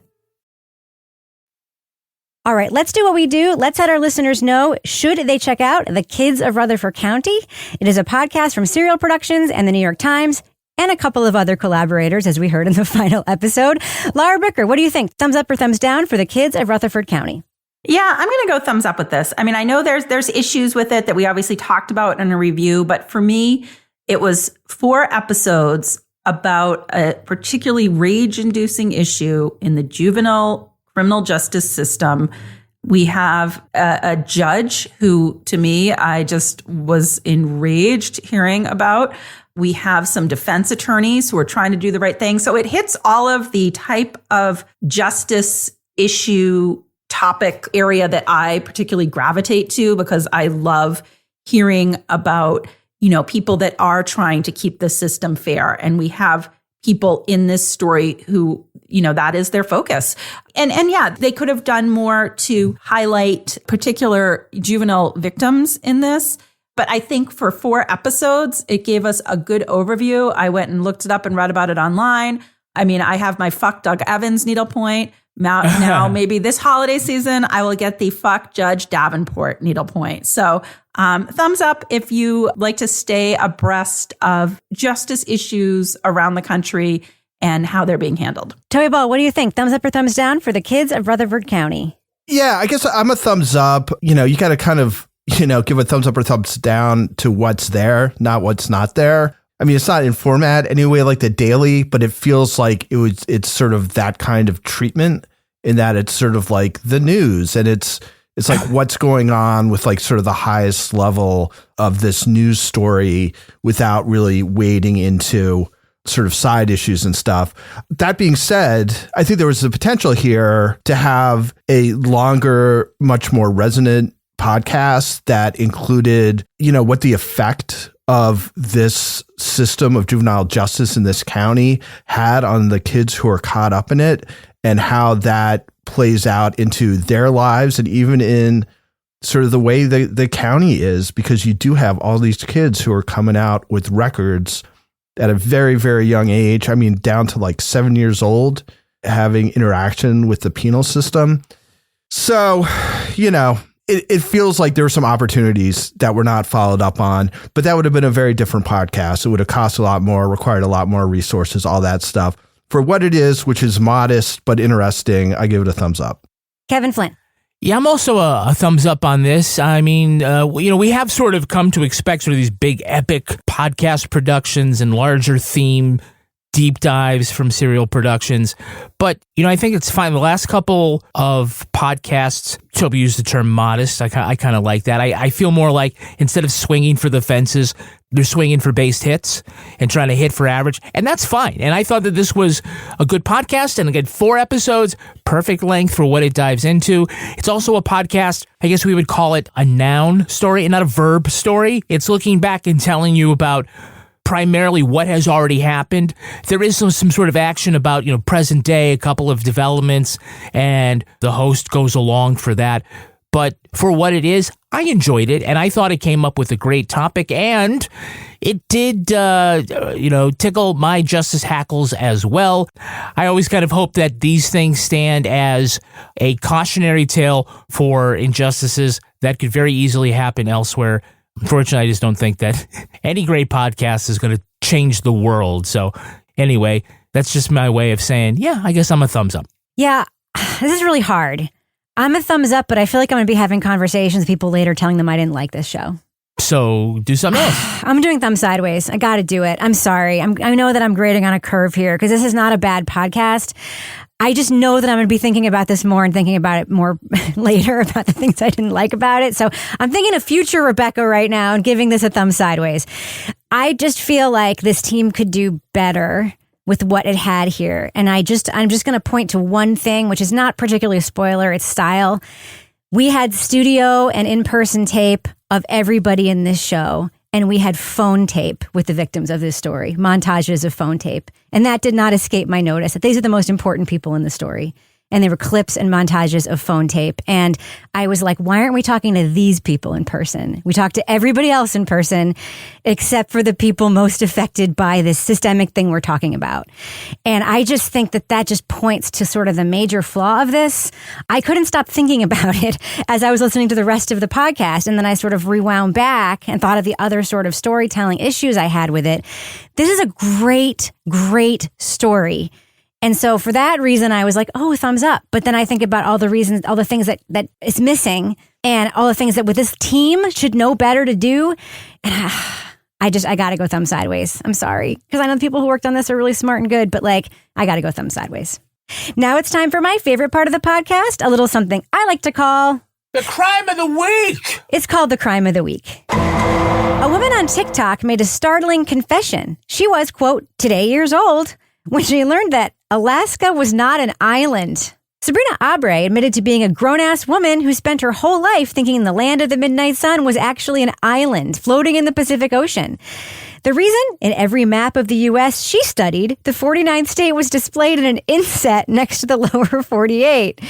[SPEAKER 5] All right, let's do what we do. Let's let our listeners know, should they check out The Kids of Rutherford County? It is a podcast from Serial Productions and the New York Times, and a couple of other collaborators, as we heard in the final episode. Laura Bricker, what do you think? Thumbs up or thumbs down for The Kids of Rutherford County?
[SPEAKER 7] Yeah, I'm going to go thumbs up with this. I mean, I know there's issues with it that we obviously talked about in a review, but for me, it was 4 episodes about a particularly rage-inducing issue in the juvenile criminal justice system. We have a judge who, to me, I just was enraged hearing about. We have some defense attorneys who are trying to do the right thing. So it hits all of the type of justice issue topic area that I particularly gravitate to, because I love hearing about, people that are trying to keep the system fair. And we have people in this story who, that is their focus. And yeah, they could have done more to highlight particular juvenile victims in this. But I think for 4 episodes, it gave us a good overview. I went and looked it up and read about it online. I mean, I have my fuck Doug Evans needlepoint. Now maybe this holiday season, I will get the fuck Judge Davenport needlepoint. So thumbs up if you like to stay abreast of justice issues around the country and how they're being handled.
[SPEAKER 5] Toby Ball, what do you think? Thumbs up or thumbs down for The Kids of Rutherford County?
[SPEAKER 8] Yeah, I guess I'm a thumbs up. You got to kind of, give a thumbs up or thumbs down to what's there, not what's not there. I mean, it's not in format anyway, like the Daily, but it feels like it's sort of that kind of treatment, in that it's sort of like the news, and it's like what's going on with like sort of the highest level of this news story without really wading into sort of side issues and stuff. That being said, I think there was the potential here to have a longer, much more resonant podcast that included, what the effect of this system of juvenile justice in this county had on the kids who are caught up in it, and how that plays out into their lives, and even in sort of the way the county is, because you do have all these kids who are coming out with records at a very, very young age. I mean, down to like 7 years old, having interaction with the penal system. So, it feels like there were some opportunities that were not followed up on, but that would have been a very different podcast. It would have cost a lot more, required a lot more resources, all that stuff. For what it is, which is modest but interesting, I give it a thumbs up.
[SPEAKER 5] Kevin Flynn.
[SPEAKER 6] Yeah, I'm also a thumbs up on this. I mean, we have sort of come to expect sort of these big epic podcast productions and larger theme deep dives from Serial Productions. But, I think it's fine. The last couple of podcasts, Toby used the term modest. I kind of like that. I feel more like instead of swinging for the fences, they're swinging for base hits and trying to hit for average. And that's fine. And I thought that this was a good podcast, and again, 4 episodes, perfect length for what it dives into. It's also a podcast, I guess we would call it a noun story and not a verb story. It's looking back and telling you about primarily what has already happened. There is some sort of action about, present day, a couple of developments, and the host goes along for that. But for what it is, I enjoyed it, and I thought it came up with a great topic, and it did, tickle my justice hackles as well. I always kind of hope that these things stand as a cautionary tale for injustices that could very easily happen elsewhere. Unfortunately, I just don't think that any great podcast is going to change the world. So anyway, that's just my way of saying, yeah, I guess I'm a thumbs up.
[SPEAKER 5] Yeah, this is really hard. I'm a thumbs up, but I feel like I'm going to be having conversations with people later telling them I didn't like this show.
[SPEAKER 6] So do something else.
[SPEAKER 5] I'm doing thumb sideways. I got to do it. I'm sorry. I know that I'm grading on a curve here because this is not a bad podcast. I just know that I'm going to be thinking about this more and thinking about it more later about the things I didn't like about it. So I'm thinking of future Rebecca right now and giving this a thumb sideways. I just feel like this team could do better with what it had here. And I'm just going to point to one thing, which is not particularly a spoiler. It's style. We had studio and in-person tape of everybody in this show. And we had phone tape with the victims of this story, montages of phone tape. And that did not escape my notice, that these are the most important people in the story. And they were clips and montages of phone tape. And I was like, why aren't we talking to these people in person? We talked to everybody else in person, except for the people most affected by this systemic thing we're talking about. And I just think that just points to sort of the major flaw of this. I couldn't stop thinking about it as I was listening to the rest of the podcast. And then I sort of rewound back and thought of the other sort of storytelling issues I had with it. This is a great, great story. And so for that reason, I was like, oh, thumbs up. But then I think about all the reasons, all the things that is missing and all the things that with this team should know better to do. And I got to go thumb sideways. I'm sorry. Because I know the people who worked on this are really smart and good, but like, I got to go thumb sideways. Now it's time for my favorite part of the podcast, a little something I like to call
[SPEAKER 6] the crime of the week.
[SPEAKER 5] It's called the crime of the week. A woman on TikTok made a startling confession. She was, quote, today years old when she learned that Alaska was not an island. Sabrina Abre admitted to being a grown-ass woman who spent her whole life thinking the land of the midnight sun was actually an island floating in the Pacific Ocean. The reason? In every map of the U.S. she studied, the 49th state was displayed in an inset next to the lower 48.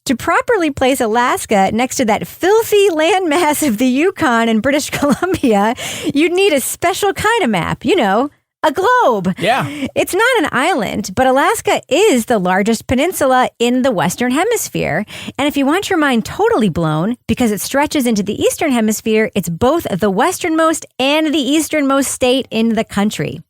[SPEAKER 5] To properly place Alaska next to that filthy landmass of the Yukon and British Columbia, you'd need a special kind of map, you know, a globe.
[SPEAKER 6] Yeah.
[SPEAKER 5] It's not an island, but Alaska is the largest peninsula in the Western Hemisphere. And if you want your mind totally blown, because it stretches into the Eastern Hemisphere, it's both the westernmost and the easternmost state in the country.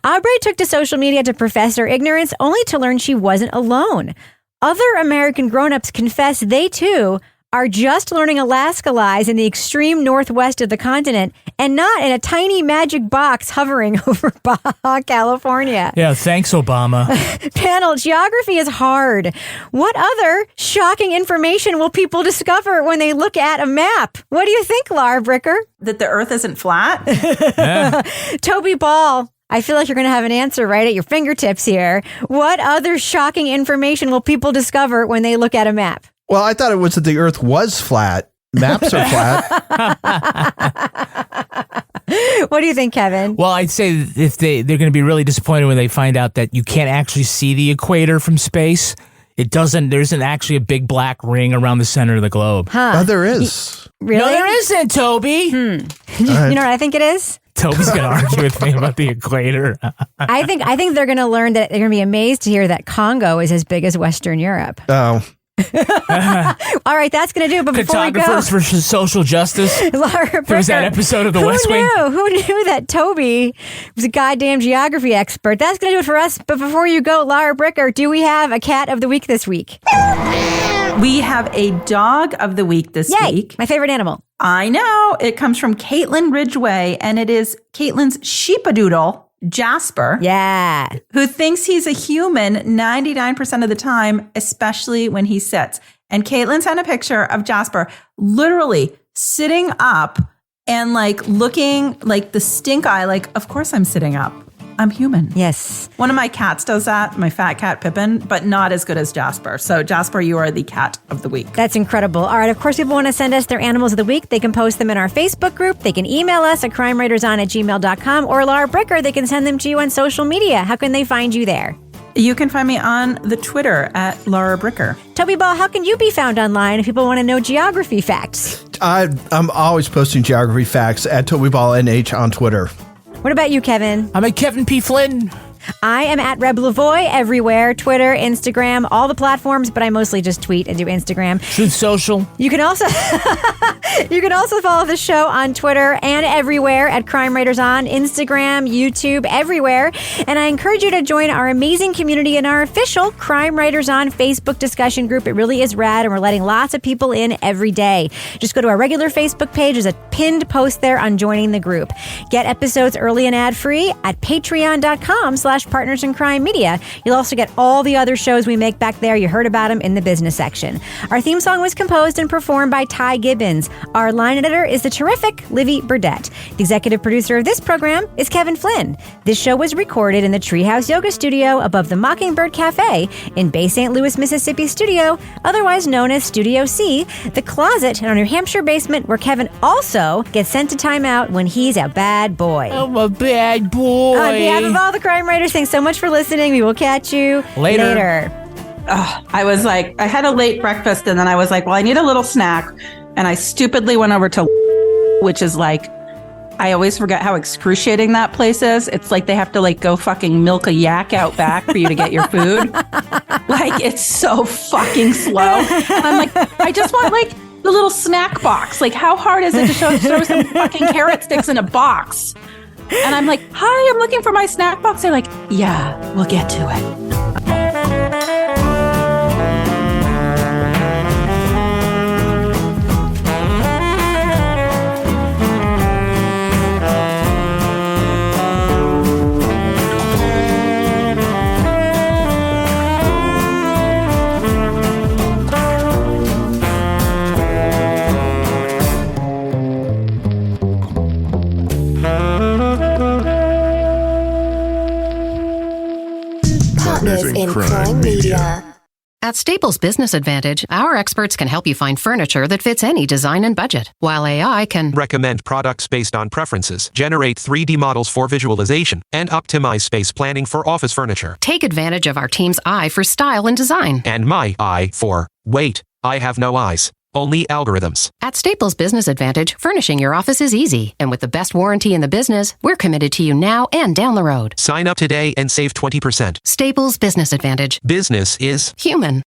[SPEAKER 5] Aubrey took to social media to profess her ignorance, only to learn she wasn't alone. Other American grown-ups confess they, too, are just learning Alaska lies in the extreme northwest of the continent and not in a tiny magic box hovering over Baja California.
[SPEAKER 6] Yeah, thanks, Obama.
[SPEAKER 5] Panel, geography is hard. What other shocking information will people discover when they look at a map? What do you think, Laura Bricker?
[SPEAKER 7] That the earth isn't flat?
[SPEAKER 6] Yeah.
[SPEAKER 5] Toby Ball, I feel like you're going to have an answer right at your fingertips here. What other shocking information will people discover when they look at a map?
[SPEAKER 8] Well, I thought it was that the earth was flat. Maps are flat.
[SPEAKER 5] What do you think, Kevin?
[SPEAKER 6] Well, I'd say if they're going to be really disappointed when they find out that you can't actually see the equator from space. There isn't actually a big black ring around the center of the globe.
[SPEAKER 5] Huh.
[SPEAKER 8] Oh, there is.
[SPEAKER 5] Really?
[SPEAKER 6] No, there isn't, Toby.
[SPEAKER 5] You know what I think it is?
[SPEAKER 6] Toby's going to argue with me about the equator.
[SPEAKER 5] I think they're going to learn that they're going to be amazed to hear that Congo is as big as Western Europe.
[SPEAKER 8] Oh.
[SPEAKER 5] All right, that's going to do it. But before we go,
[SPEAKER 6] Photographers for social justice.
[SPEAKER 5] Laura Bricker,
[SPEAKER 6] there was that episode of The West Wing.
[SPEAKER 5] Who knew that Toby was a goddamn geography expert? That's going to do it for us. But before you go, Laura Bricker, do we have a cat of the week this week?
[SPEAKER 7] We have a dog of the week this week.
[SPEAKER 5] My favorite animal.
[SPEAKER 7] I know. It comes from Caitlin Ridgway, and it is Caitlin's sheepadoodle, Jasper.
[SPEAKER 5] Yeah.
[SPEAKER 7] Who thinks he's a human 99% of the time, especially when he sits. And Caitlin sent a picture of Jasper literally sitting up and like looking like the stink eye, like, of course I'm sitting up. I'm human.
[SPEAKER 5] Yes.
[SPEAKER 7] One of my cats does that, my fat cat Pippin, but not as good as Jasper. So Jasper, you are the cat of the week.
[SPEAKER 5] That's incredible. All right. Of course, people want to send us their animals of the week. They can post them in our Facebook group. They can email us at crimewriterson@gmail.com, or Laura Bricker, they can send them to you on social media. How can they find you there?
[SPEAKER 7] You can find me on the Twitter at Laura Bricker.
[SPEAKER 5] Toby Ball, how can you be found online if people want to know geography facts?
[SPEAKER 8] I'm always posting geography facts at Toby Ball NH on Twitter.
[SPEAKER 5] What about you, Kevin?
[SPEAKER 6] I'm at Kevin P. Flynn.
[SPEAKER 5] I am at Reb Lavoie everywhere, Twitter, Instagram, all the platforms, but I mostly just tweet and do Instagram.
[SPEAKER 6] Truth Social.
[SPEAKER 5] You can also follow the show on Twitter and everywhere at Crime Writers On, Instagram, YouTube, everywhere. And I encourage you to join our amazing community in our official Crime Writers On Facebook discussion group. It really is rad, and we're letting lots of people in every day. Just go to our regular Facebook page. There's a pinned post there on joining the group. Get episodes early and ad-free at patreon.com/ patreon.com/partnersincrimemedia. You'll also get all the other shows we make back there. You heard about them in the business section. Our theme song was composed and performed by Ty Gibbons. Our line editor is the terrific Livy Burdett. The executive producer of this program is Kevin Flynn. This show was recorded in the Treehouse Yoga Studio above the Mockingbird Cafe in Bay St. Louis, Mississippi studio, otherwise known as Studio C, the closet in our New Hampshire basement where Kevin also gets sent to timeout when he's a bad boy.
[SPEAKER 6] I'm a bad boy.
[SPEAKER 5] On behalf of all the crime writers, thanks so much for listening. We will catch you later.
[SPEAKER 7] I had a late breakfast and then I was like, well, I need a little snack. And I stupidly went over to, which is like, I always forget how excruciating that place is. It's like they have to like go fucking milk a yak out back for you to get your food. Like, it's so fucking slow. And I'm like, I just want like the little snack box. Like, how hard is it to throw some fucking carrot sticks in a box? And I'm like, hi, I'm looking for my snack box. They're like, yeah, we'll get to it.
[SPEAKER 1] In crime media. At Staples Business Advantage, our experts can help you find furniture that fits any design and budget, while AI can
[SPEAKER 2] recommend products based on preferences, generate 3D models for visualization, and optimize space planning for office furniture.
[SPEAKER 1] Take advantage of our team's eye for style and design.
[SPEAKER 2] And my eye for, wait, I have no eyes. Only algorithms.
[SPEAKER 1] At Staples Business Advantage, furnishing your office is easy. And with the best warranty in the business, we're committed to you now and down the road.
[SPEAKER 2] Sign up today and save 20%.
[SPEAKER 1] Staples Business Advantage.
[SPEAKER 2] Business is
[SPEAKER 1] human.